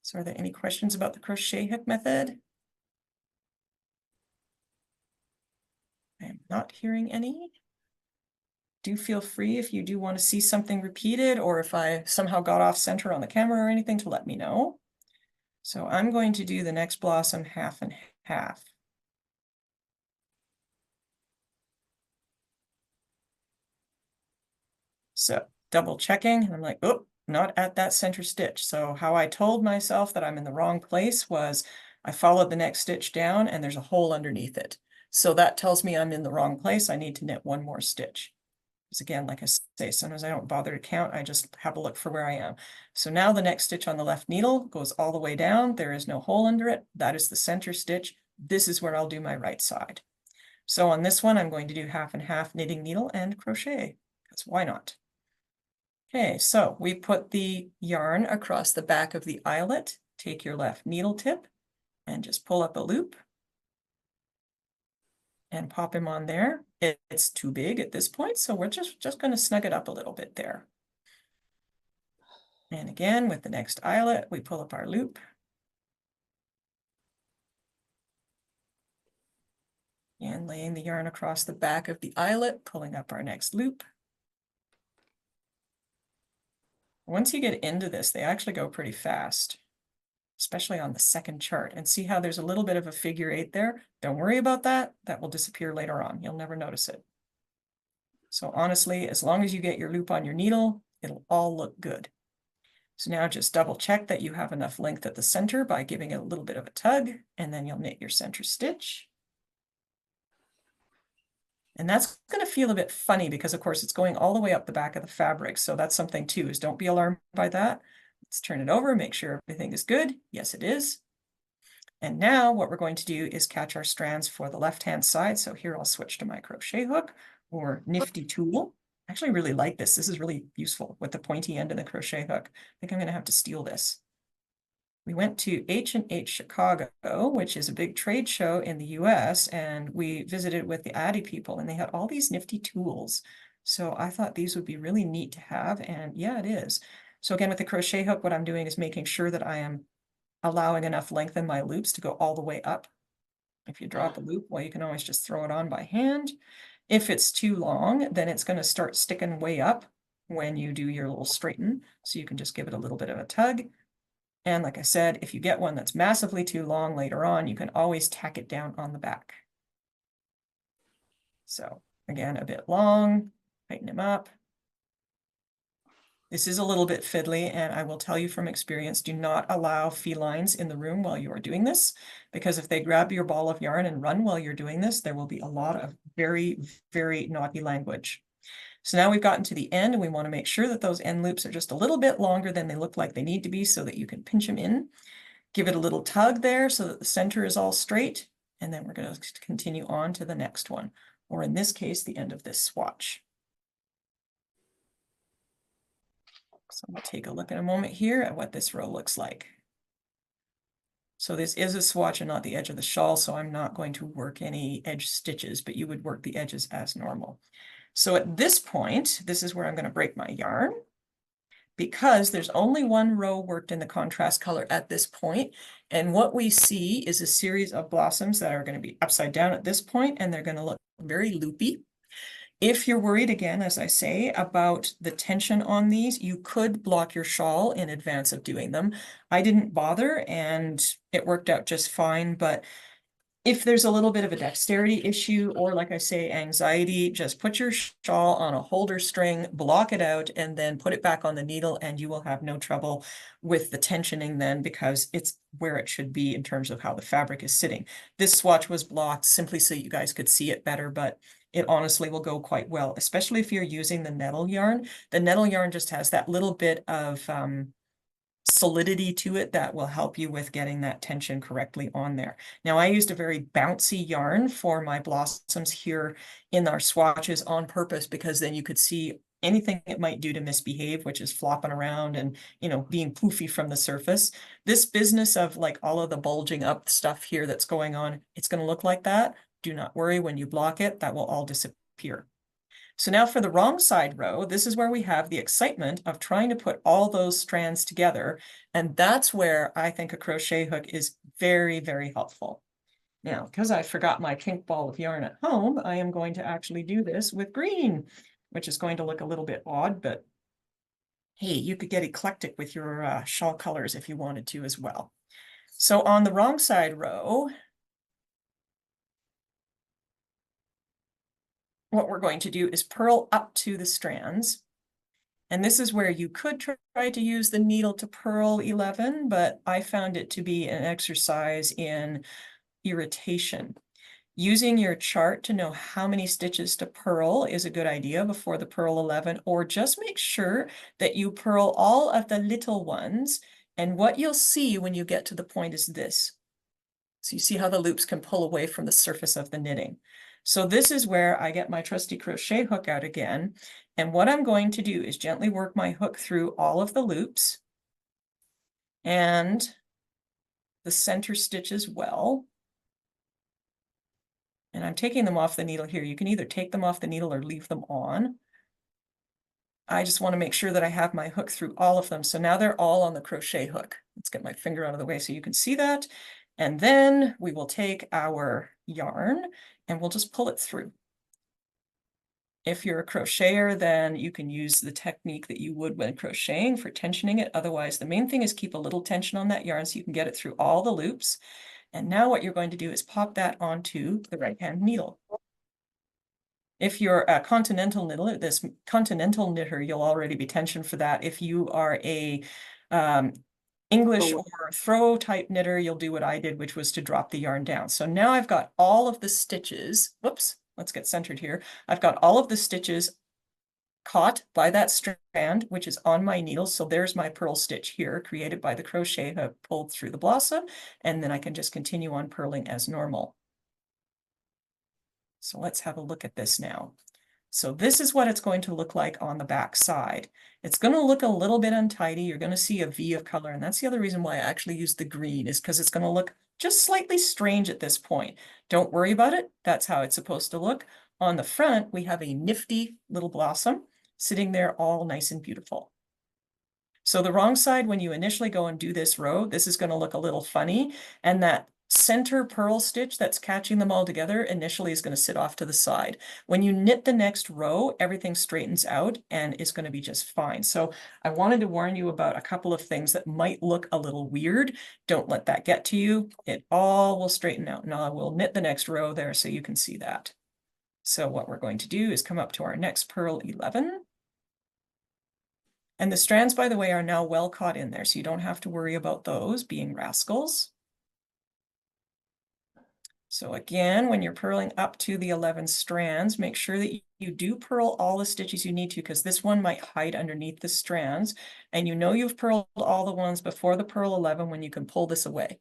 So are there any questions about the crochet hook method? I am not hearing any. Do feel free if you do want to see something repeated or if I somehow got off center on the camera or anything to let me know. So I'm going to do the next blossom half and half. So double checking, and I'm like, oh, not at that center stitch. So how I told myself that I'm in the wrong place was I followed the next stitch down and there's a hole underneath it. So that tells me I'm in the wrong place. I need to knit one more stitch. Because again, like I say, sometimes I don't bother to count. I just have a look for where I am. So now the next stitch on the left needle goes all the way down. There is no hole under it. That is the center stitch. This is where I'll do my right side. So on this one, I'm going to do half and half knitting needle and crochet, because why not? Okay, so we put the yarn across the back of the eyelet. Take your left needle tip and just pull up a loop and pop him on there. It's too big at this point, so we're just going to snug it up a little bit there. And again, with the next eyelet, we pull up our loop. And laying the yarn across the back of the eyelet, pulling up our next loop. Once you get into this, they actually go pretty fast, especially on the second chart. And see how there's a little bit of a figure 8 there? Don't worry about that. That will disappear later on. You'll never notice it. So honestly, as long as you get your loop on your needle, it'll all look good. So now just double check that you have enough length at the center by giving it a little bit of a tug, and then you'll knit your center stitch. And that's going to feel a bit funny because, of course, it's going all the way up the back of the fabric. So that's something too, is don't be alarmed by that. Let's turn it over, make sure everything is good. Yes, it is. And now what we're going to do is catch our strands for the left-hand side. So here I'll switch to my crochet hook or nifty tool. I actually really like this. This is really useful with the pointy end of the crochet hook. I think I'm going to have to steal this. We went to H&H Chicago, which is a big trade show in the US, and we visited with the Addy people, and they had all these nifty tools. So I thought these would be really neat to have, and yeah, it is. So again, with the crochet hook, what I'm doing is making sure that I am allowing enough length in my loops to go all the way up. If you drop a loop, well, you can always just throw it on by hand. If it's too long, then it's going to start sticking way up when you do your little straighten. So you can just give it a little bit of a tug. And like I said, if you get one that's massively too long later on, you can always tack it down on the back. So again, a bit long, tighten him up. This is a little bit fiddly, and I will tell you from experience, do not allow felines in the room while you are doing this, because if they grab your ball of yarn and run while you're doing this, there will be a lot of very, very naughty language. So now we've gotten to the end, and we want to make sure that those end loops are just a little bit longer than they look like they need to be so that you can pinch them in. Give it a little tug there so that the center is all straight, and then we're going to continue on to the next one, or in this case, the end of this swatch. So we'll take a look in a moment here at what this row looks like. So this is a swatch and not the edge of the shawl, so I'm not going to work any edge stitches, but you would work the edges as normal. So at this point, this is where I'm going to break my yarn, because there's only one row worked in the contrast color at this point. And what we see is a series of blossoms that are going to be upside down at this point, and they're going to look very loopy. If you're worried, again, as I say, about the tension on these, you could block your shawl in advance of doing them. I didn't bother, and it worked out just fine, but if there's a little bit of a dexterity issue, or like I say, anxiety, just put your shawl on a holder string, block it out, and then put it back on the needle, and you will have no trouble with the tensioning then, because it's where it should be in terms of how the fabric is sitting. This swatch was blocked simply so you guys could see it better, but it honestly will go quite well, especially if you're using the nettle yarn. The nettle yarn just has that little bit of solidity to it that will help you with getting that tension correctly on there. Now, I used a very bouncy yarn for my blossoms here in our swatches on purpose, because then you could see anything it might do to misbehave, which is flopping around and, you know, being poofy from the surface. This business of like all of the bulging up stuff here that's going on, it's going to look like that. Do not worry, when you block it, that will all disappear. So now for the wrong side row, this is where we have the excitement of trying to put all those strands together. And that's where I think a crochet hook is very, very helpful. Now, because I forgot my pink ball of yarn at home, I am going to actually do this with green, which is going to look a little bit odd, but hey, you could get eclectic with your shawl colors if you wanted to as well. So on the wrong side row, what we're going to do is purl up to the strands. And this is where you could try to use the needle to purl 11, but I found it to be an exercise in irritation. Using your chart to know how many stitches to purl is a good idea before the purl 11, or just make sure that you purl all of the little ones. And what you'll see when you get to the point is this. So you see how the loops can pull away from the surface of the knitting. So this is where I get my trusty crochet hook out again. And what I'm going to do is gently work my hook through all of the loops and the center stitch as well. And I'm taking them off the needle here. You can either take them off the needle or leave them on. I just want to make sure that I have my hook through all of them. So now they're all on the crochet hook. Let's get my finger out of the way so you can see that. And then we will take our yarn and we'll just pull it through. If you're a crocheter, then you can use the technique that you would when crocheting for tensioning it. Otherwise, the main thing is keep a little tension on that yarn so you can get it through all the loops. And now what you're going to do is pop that onto the right-hand needle. If you're a continental knitter, you'll already be tensioned for that. If you are a English or throw type knitter, you'll do what I did, which was to drop the yarn down. So now I've got all of the stitches. Whoops, let's get centered here. I've got all of the stitches caught by that strand, which is on my needle. So there's my purl stitch here, created by the crochet hook pulled through the blossom. And then I can just continue on purling as normal. So let's have a look at this now. So this is what it's going to look like on the back side. It's going to look a little bit untidy. You're going to see a V of color. And that's the other reason why I actually used the green, is because it's going to look just slightly strange at this point. Don't worry about it. That's how it's supposed to look. On the front, we have a nifty little blossom sitting there all nice and beautiful. So the wrong side, when you initially go and do this row, this is going to look a little funny. And that center purl stitch that's catching them all together initially is going to sit off to the side. When you knit the next row, everything straightens out and is going to be just fine. So I wanted to warn you about a couple of things that might look a little weird. Don't let that get to you. It all will straighten out. Now I will knit the next row there so you can see that. So what we're going to do is come up to our next purl 11. And the strands, by the way, are now well caught in there, so you don't have to worry about those being rascals. So again, when you're purling up to the 11 strands, make sure that you do purl all the stitches you need to, because this one might hide underneath the strands. And you know you've purled all the ones before the purl 11 when you can pull this away.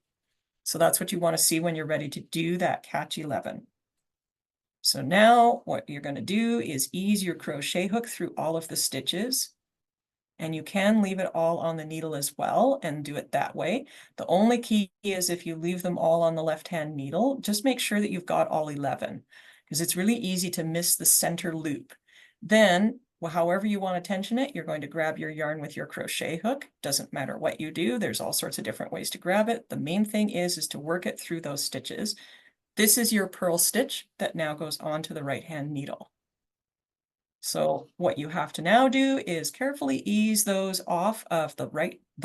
So that's what you want to see when you're ready to do that catch 11. So now what you're going to do is ease your crochet hook through all of the stitches. And you can leave it all on the needle as well and do it that way. The only key is if you leave them all on the left-hand needle, just make sure that you've got all 11, because it's really easy to miss the center loop. Then, well, however you want to tension it, you're going to grab your yarn with your crochet hook. Doesn't matter what you do. There's all sorts of different ways to grab it. The main thing is to work it through those stitches. This is your purl stitch that now goes onto the right-hand needle. So what you have to now do is carefully ease those off of the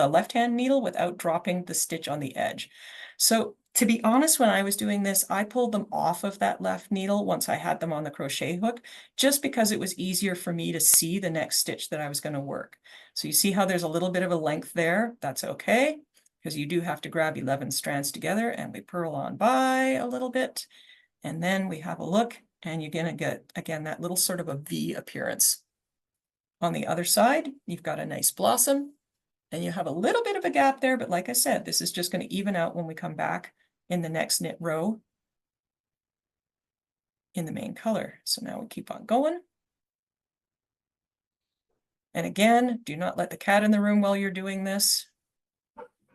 left-hand needle without dropping the stitch on the edge. So to be honest, when I was doing this, I pulled them off of that left needle once I had them on the crochet hook, just because it was easier for me to see the next stitch that I was going to work. So you see how there's a little bit of a length there. That's okay, because you do have to grab 11 strands together, and we purl on by a little bit. And then we have a look. And you're going to get, again, that little sort of a V appearance. On the other side, you've got a nice blossom, and you have a little bit of a gap there, but like I said, this is just going to even out when we come back in the next knit row in the main color. So now we keep on going. And again, do not let the cat in the room while you're doing this.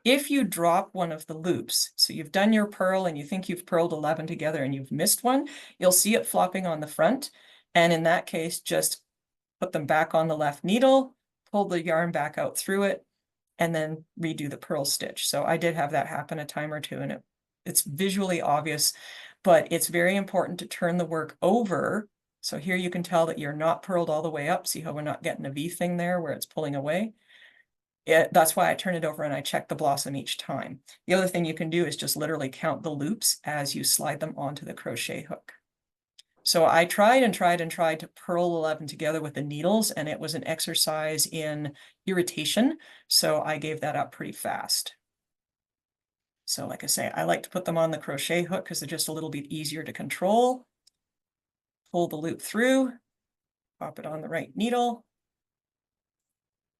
If you drop one of the loops, so you've done your purl and you think you've purled 11 together and you've missed one, you'll see it flopping on the front. And in that case, just put them back on the left needle, pull the yarn back out through it, and then redo the purl stitch. So I did have that happen a time or two, and it's visually obvious, but it's very important to turn the work over. So here you can tell that you're not purled all the way up. See how we're not getting a V thing there where it's pulling away? That's why I turn it over and I check the blossom each time. The other thing you can do is just literally count the loops as you slide them onto the crochet hook. So I tried and tried and tried to purl 11 together with the needles, and it was an exercise in irritation. So I gave that up pretty fast. So like I say, I like to put them on the crochet hook because they're just a little bit easier to control. Pull the loop through, pop it on the right needle.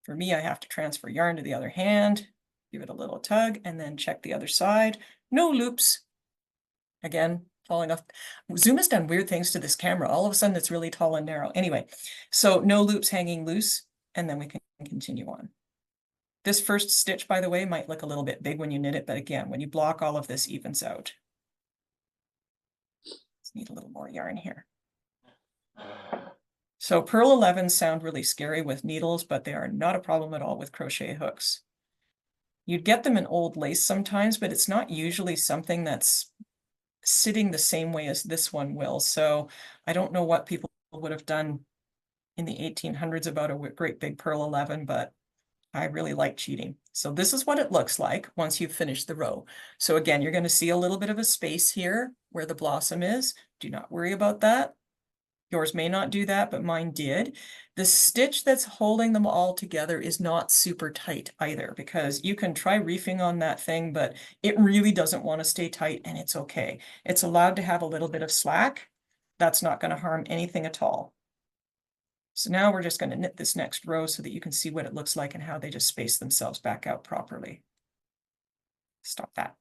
For me, I have to transfer yarn to the other hand, give it a little tug, and then check the other side. No loops. Again, falling off. Zoom has done weird things to this camera. All of a sudden, it's really tall and narrow. Anyway, so no loops hanging loose, and then we can continue on. This first stitch, by the way, might look a little bit big when you knit it, but again, when you block, all of this evens out. Just need a little more yarn here. So purl 11s sound really scary with needles, but they are not a problem at all with crochet hooks. You'd get them in old lace sometimes, but it's not usually something that's sitting the same way as this one will. So I don't know what people would have done in the 1800s about a great big purl 11, but I really like cheating. So this is what it looks like once you've finished the row. So again, you're going to see a little bit of a space here where the blossom is. Do not worry about that. Yours may not do that, but mine did. The stitch that's holding them all together is not super tight either, because you can try reefing on that thing, but it really doesn't want to stay tight, and it's okay. It's allowed to have a little bit of slack. That's not going to harm anything at all. So now we're just going to knit this next row so that you can see what it looks like and how they just space themselves back out properly. Stop that.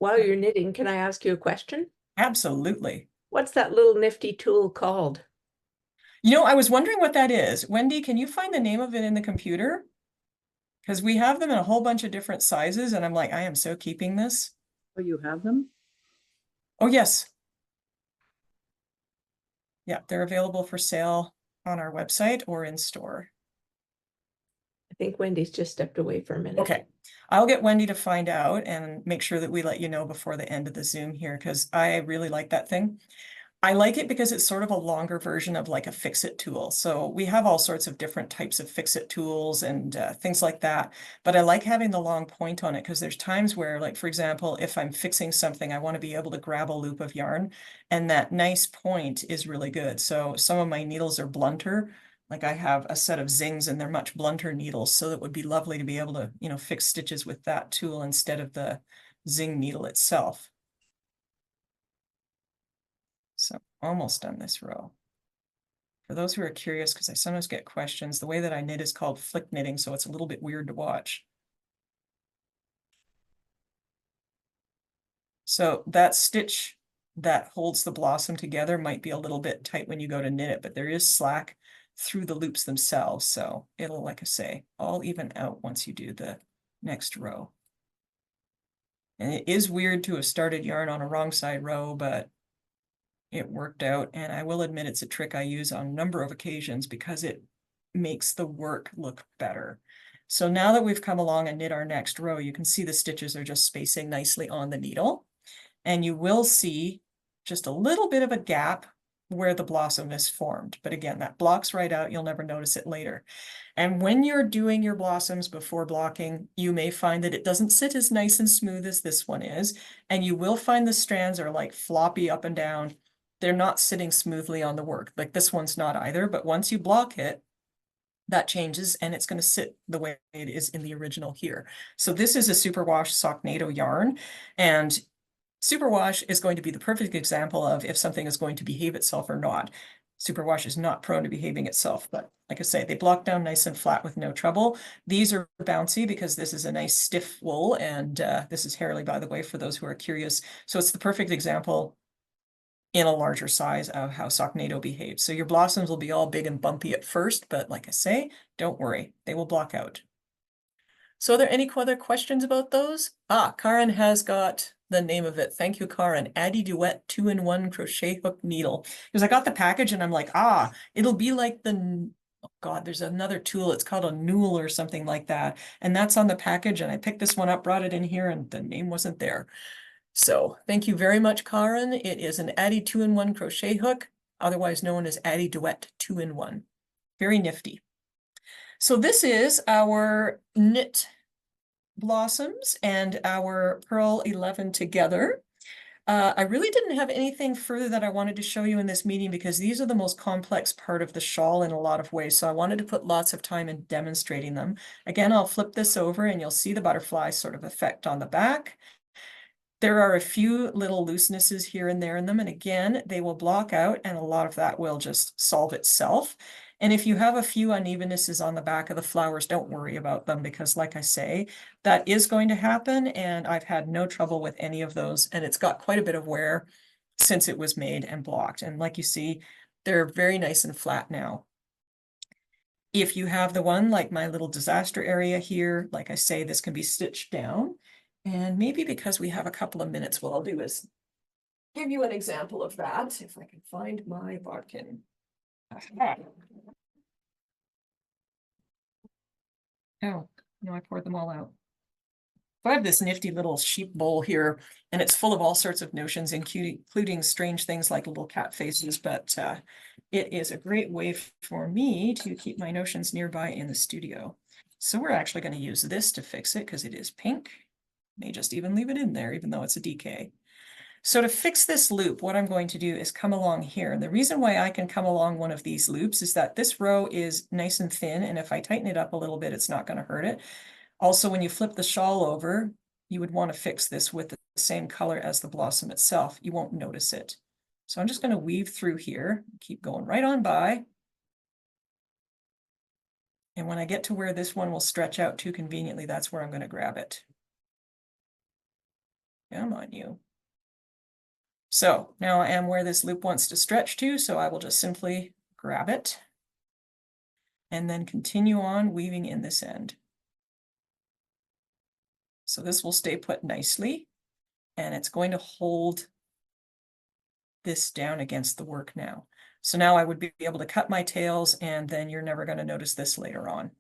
While you're knitting, can I ask you a question? Absolutely. What's that little nifty tool called? You know, I was wondering what that is. Wendy, can you find the name of it in the computer? Because we have them in a whole bunch of different sizes, and I'm like, I am so keeping this. Oh, you have them? Oh, yes. Yeah, they're available for sale on our website or in store. I think Wendy's just stepped away for a minute. Okay, I'll get Wendy to find out and make sure that we let you know before the end of the Zoom here, because I really like that thing. I like it because it's sort of a longer version of like a fix-it tool. So we have all sorts of different types of fix-it tools and things like that. But I like having the long point on it because there's times where, like, for example, if I'm fixing something, I want to be able to grab a loop of yarn, and that nice point is really good. So some of my needles are blunter. Like I have a set of zings and they're much blunter needles. So it would be lovely to be able to, you know, fix stitches with that tool instead of the zing needle itself. So almost done this row. For those who are curious, because I sometimes get questions, the way that I knit is called flick knitting, so it's a little bit weird to watch. So that stitch that holds the blossom together might be a little bit tight when you go to knit it, but there is slack through the loops themselves. So it'll, like I say, all even out once you do the next row. And it is weird to have started yarn on a wrong side row, but it worked out, and I will admit it's a trick I use on a number of occasions because it makes the work look better. So now that we've come along and knit our next row, you can see the stitches are just spacing nicely on the needle, and you will see just a little bit of a gap where the blossom is formed. But again, that blocks right out. You'll never notice it later. And when you're doing your blossoms before blocking, you may find that it doesn't sit as nice and smooth as this one is, and you will find the strands are like floppy up and down. They're not sitting smoothly on the work. Like this one's not either, but once you block it, that changes and it's going to sit the way it is in the original here. So this is a superwash Socknado yarn, and superwash is going to be the perfect example of if something is going to behave itself or not. Superwash is not prone to behaving itself, but like I say, they block down nice and flat with no trouble. These are bouncy because this is a nice stiff wool, and this is Hairley, by the way, for those who are curious. So it's the perfect example in a larger size of how Socknado behaves. So your blossoms will be all big and bumpy at first, but like I say, don't worry, they will block out. So are there any other questions about those? Ah, Karen has got the name of it. Thank you, Karen. Addy Duet 2-in-1 crochet hook needle. Because I got the package and I'm like, it'll be like the, oh God, there's another tool. It's called a newel or something like that. And that's on the package. And I picked this one up, brought it in here, and the name wasn't there. So thank you very much, Karen. It is an Addy 2-in-1 crochet hook, otherwise known as Addy Duet 2-in-1. Very nifty. So this is our knit blossoms and our Pearl 11 together. I really didn't have anything further that I wanted to show you in this meeting because these are the most complex part of the shawl in a lot of ways. So I wanted to put lots of time in demonstrating them. Again, I'll flip this over and you'll see the butterfly sort of effect on the back. There are a few little loosenesses here and there in them, and again, they will block out and a lot of that will just solve itself. And if you have a few unevennesses on the back of the flowers, don't worry about them because like I say, that is going to happen and I've had no trouble with any of those and it's got quite a bit of wear since it was made and blocked. And like you see, they're very nice and flat now. If you have the one like my little disaster area here, like I say, this can be stitched down. And maybe because we have a couple of minutes, what I'll do is give you an example of that. If I can find my bodkin. Aha. Oh, no, I poured them all out. So I have this nifty little sheep bowl here, and it's full of all sorts of notions, including strange things like little cat faces, but it is a great way for me to keep my notions nearby in the studio. So we're actually going to use this to fix it because it is pink. May just even leave it in there, even though it's a DK. So to fix this loop, what I'm going to do is come along here. And the reason why I can come along one of these loops is that this row is nice and thin, and if I tighten it up a little bit, it's not going to hurt it. Also, when you flip the shawl over, you would want to fix this with the same color as the blossom itself. You won't notice it. So I'm just going to weave through here, keep going right on by. And when I get to where this one will stretch out too conveniently, that's where I'm going to grab it. Come on, you. So now I am where this loop wants to stretch to, so I will just simply grab it and then continue on weaving in this end. So this will stay put nicely, and it's going to hold this down against the work now. So now I would be able to cut my tails, and then you're never going to notice this later on.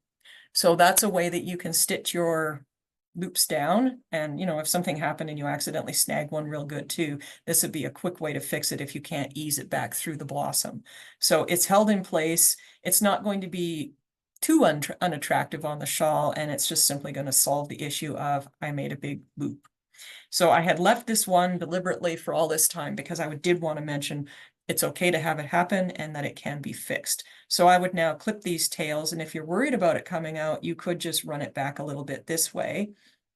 So that's a way that you can stitch your loops down. And, you know, if something happened and you accidentally snag one real good too, this would be a quick way to fix it if you can't ease it back through the blossom. So it's held in place. It's not going to be too unattractive on the shawl, and it's just simply going to solve the issue of I made a big loop. So I had left this one deliberately for all this time because I did want to mention it's okay to have it happen and that it can be fixed. So I would now clip these tails, and if you're worried about it coming out, you could just run it back a little bit this way.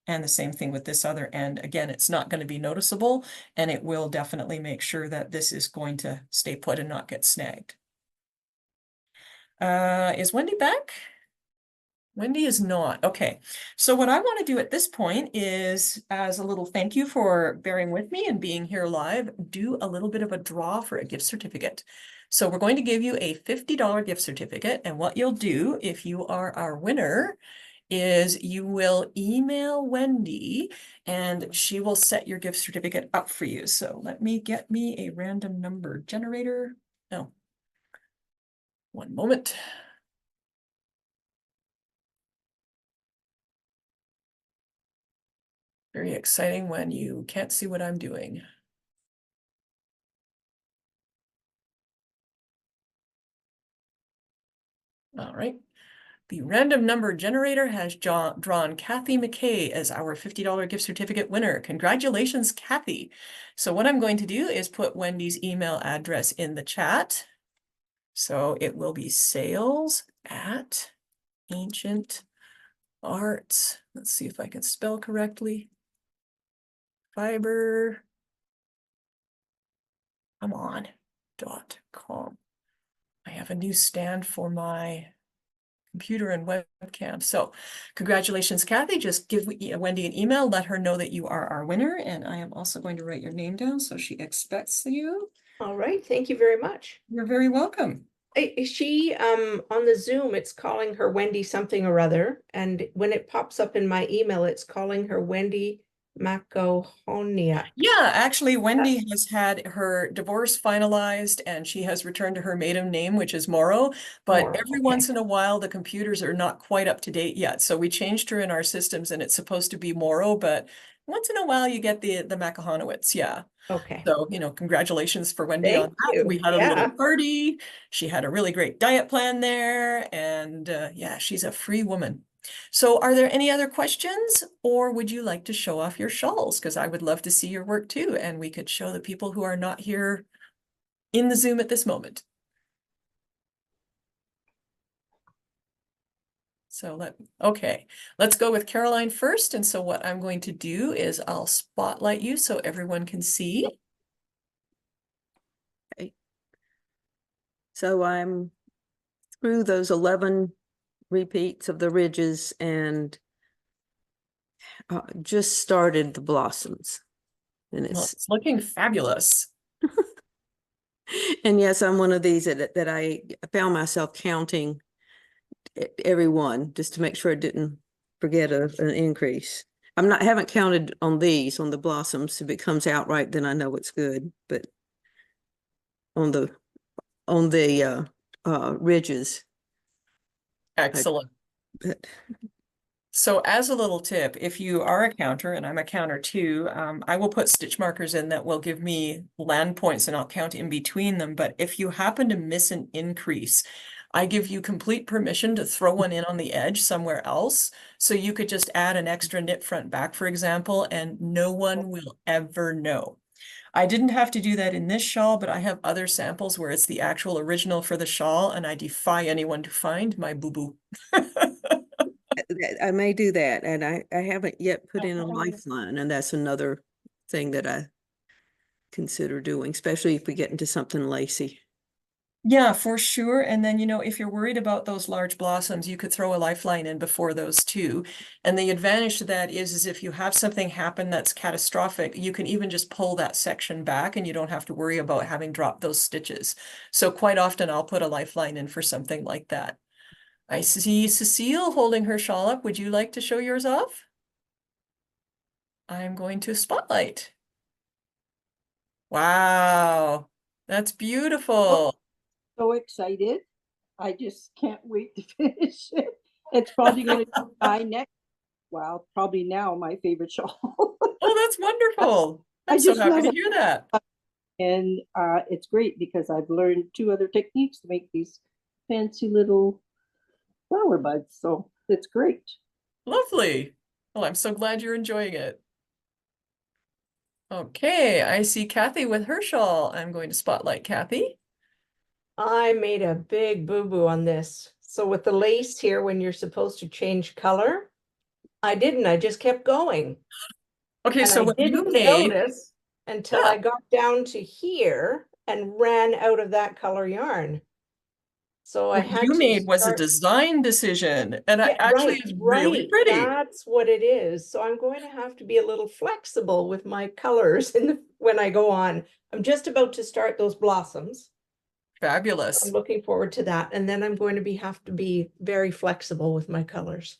And the same thing with this other end. Again, it's not going to be noticeable, and it will definitely make sure that this is going to stay put and not get snagged. Is Wendy back? Wendy is not. Okay. So what I want to do at this point is, as a little thank you for bearing with me and being here live, do a little bit of a draw for a gift certificate. So we're going to give you a $50 gift certificate. And what you'll do if you are our winner is you will email Wendy and she will set your gift certificate up for you. So let me get me a random number generator. No. One moment. Very exciting when you can't see what I'm doing. All right. The random number generator has drawn Kathy McKay as our $50 gift certificate winner. Congratulations, Kathy. So what I'm going to do is put Wendy's email address in the chat. So it will be sales@ancient.arts. Let's see if I can spell correctly. Fiber. Come on. .com. I have a new stand for my computer and webcam. So congratulations, Kathy. Just give Wendy an email, let her know that you are our winner. And I am also going to write your name down so she expects you. All right, thank you very much. You're very welcome. Is she on the Zoom, it's calling her Wendy something or other, and when it pops up in my email, it's calling her Wendy Macohoniak. Yeah, actually, Wendy has had her divorce finalized and she has returned to her maiden name, which is Morrow. But Morrow, every okay. once in a while, the computers are not quite up to date yet. So we changed her in our systems and it's supposed to be Morrow, but once in a while you get the Macahonowitz, yeah. Okay. So, congratulations for Wendy Thank on that. you. We had a little Yeah. party. She had a really great diet plan there. And yeah, she's a free woman. So are there any other questions, or would you like to show off your shawls? Because I would love to see your work too. And we could show the people who are not here in the Zoom at this moment. Okay, let's go with Caroline first. And so what I'm going to do is I'll spotlight you so everyone can see. Okay. So I'm through those 11 repeats of the ridges and just started the blossoms. And Well, it's looking fabulous. and yes, I'm one of these that I found myself counting every one just to make sure I didn't forget an increase. Haven't counted on the blossoms. If it comes out right, then I know it's good. But on the ridges, Excellent. but So as a little tip, if you are a counter, and I'm a counter too, I will put stitch markers in that will give me land points and I'll count in between them. But if you happen to miss an increase, I give you complete permission to throw one in on the edge somewhere else. So you could just add an extra knit front back, for example, and no one will ever know. I didn't have to do that in this shawl, but I have other samples where it's the actual original for the shawl, and I defy anyone to find my boo-boo. I may do that, and I haven't yet put in a lifeline, and that's another thing that I consider doing, especially if we get into something lacy. Yeah, for sure. And then, if you're worried about those large blossoms, you could throw a lifeline in before those too. And the advantage to that is if you have something happen that's catastrophic, you can even just pull that section back and you don't have to worry about having dropped those stitches. So quite often I'll put a lifeline in for something like that. I see Cecile holding her shawl up. Would you like to show yours off? I'm going to spotlight. Wow, that's beautiful. So excited. I just can't wait to finish it. It's probably going to be my next, well, probably now my favorite shawl. Oh, that's wonderful. I I'm so just happy love to it. hear that. And it's great because I've learned 2 other techniques to make these fancy little flower buds. So it's great. Lovely. Well, I'm so glad you're enjoying it. Okay, I see Kathy with her shawl. I'm going to spotlight Kathy. I made a big boo-boo on this. So with the lace here, when you're supposed to change color, I didn't. I just kept going. Okay, And so I what you didn't made, notice until I got down to here and ran out of that color yarn. So I what had you to made was a start. design decision, and Yeah, it actually right, is really right. pretty. That's what it is. So I'm going to have to be a little flexible with my colors when I go on. I'm just about to start those blossoms. I'm Fabulous. looking forward to that. And then I'm going to have to be very flexible with my colors.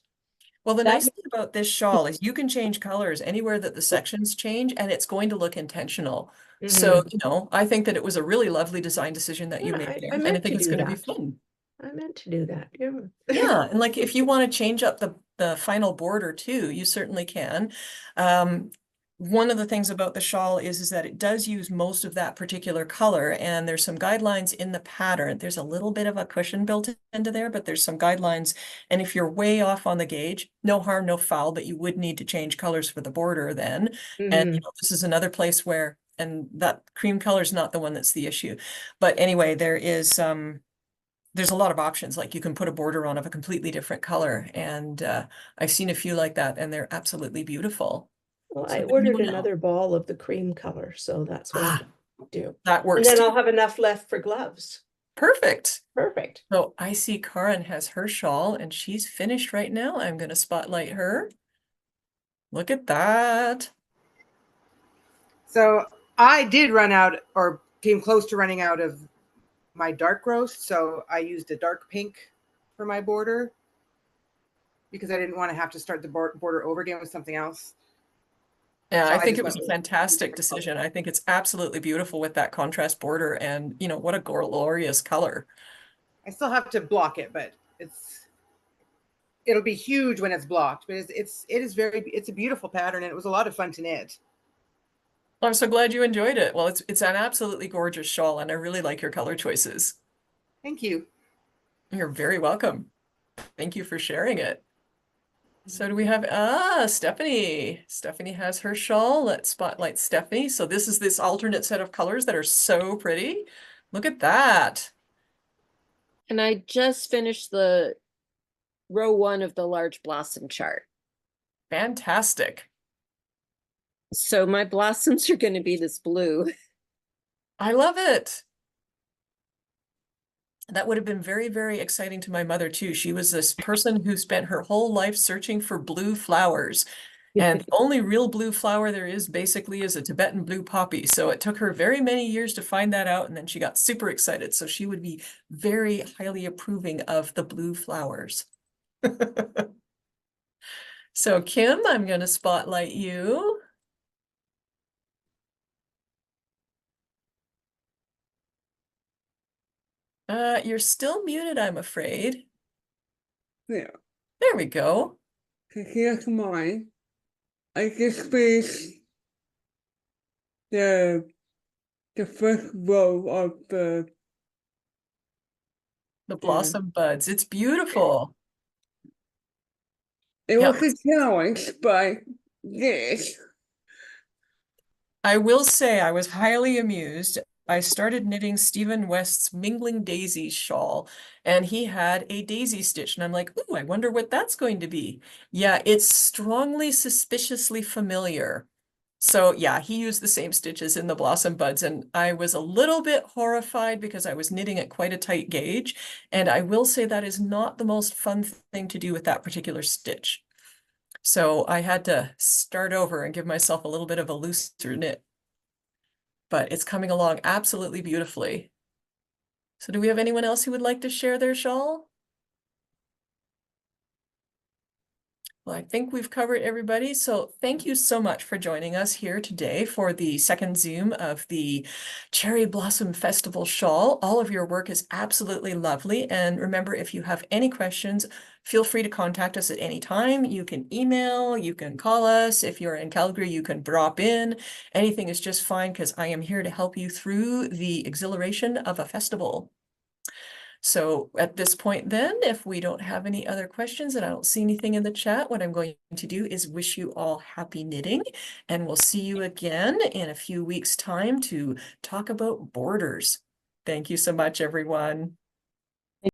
Well, the That nice thing about this shawl is you can change colors anywhere that the sections change, and it's going to look intentional. So, Mhm. I think that it was a really lovely design decision that you Yeah, made I there, and I meant think to it's do going to be that. fun. I meant to do that. Yeah. Yeah, and like if you want to change up the final border too, you certainly can. Um, one of the things about the shawl is that it does use most of that particular color, and there's some guidelines in the pattern. There's a little bit of a cushion built into there, but there's some guidelines. And if you're way off on the gauge, no harm, no foul, but you would need to change colors for the border then. And Mhm. this is another place where, and that cream color is not the one that's the issue. But anyway, there's a lot of options. Like you can put a border on of a completely different color. And I've seen a few like that and they're absolutely beautiful. Well, So I there you ordered go now. another ball of the cream color, so that's what I'm Ah, going to do. that And works then too. I'll have enough left for gloves. Perfect. Perfect. So I see Karin has her shawl and she's finished right now. I'm going to spotlight her. Look at that. So I did run out or came close to running out of my dark roast. So I used a dark pink for my border because I didn't want to have to start the border over again with something else. Yeah, So I I think just it was went a with fantastic decision. I think it's absolutely beautiful with that contrast border and what a glorious color. I still have to block it, but it'll be huge when it's blocked. But it's a beautiful pattern and it was a lot of fun to knit. I'm so glad you enjoyed it. Well, it's an absolutely gorgeous shawl, and I really like your color choices. Thank you. You're very welcome. Thank you for sharing it. So do we have Stephanie? Stephanie has her shawl. Let's spotlight Stephanie. So this is this alternate set of colors that are so pretty. Look at that. And I just finished the row 1 of the large blossom chart. Fantastic. So my blossoms are going to be this blue. I love it. That would have been very, very exciting to my mother too. She was this person who spent her whole life searching for blue flowers. And the only real blue flower there is basically is a Tibetan blue poppy. So it took her very many years to find that out. And then she got super excited. So she would be very highly approving of the blue flowers. So Kim, I'm going to spotlight you. You're still muted, I'm afraid. There, There we go. here's mine. I just finished the first row of The blossom buds. It's beautiful. it Yeah. was a challenge, but yes. I will say I was highly amused. I started knitting Stephen West's Mingling Daisies shawl, and he had a daisy stitch, and I'm like, ooh, I wonder what that's going to be. Yeah, it's strongly suspiciously familiar. So yeah, he used the same stitches in the blossom buds, and I was a little bit horrified because I was knitting at quite a tight gauge, and I will say that is not the most fun thing to do with that particular stitch. So I had to start over and give myself a little bit of a looser knit. But it's coming along absolutely beautifully. So do we have anyone else who would like to share their shawl? Well, I think we've covered everybody. So thank you so much for joining us here today for the second Zoom of the Cherry Blossom Festival shawl. All of your work is absolutely lovely. And remember, if you have any questions, feel free to contact us at any time. You can email, you can call us. If you're in Calgary, you can drop in. Anything is just fine because I am here to help you through the exhilaration of a festival. So at this point then, if we don't have any other questions and I don't see anything in the chat, what I'm going to do is wish you all happy knitting, and we'll see you again in a few weeks' time to talk about borders. Thank you so much, everyone.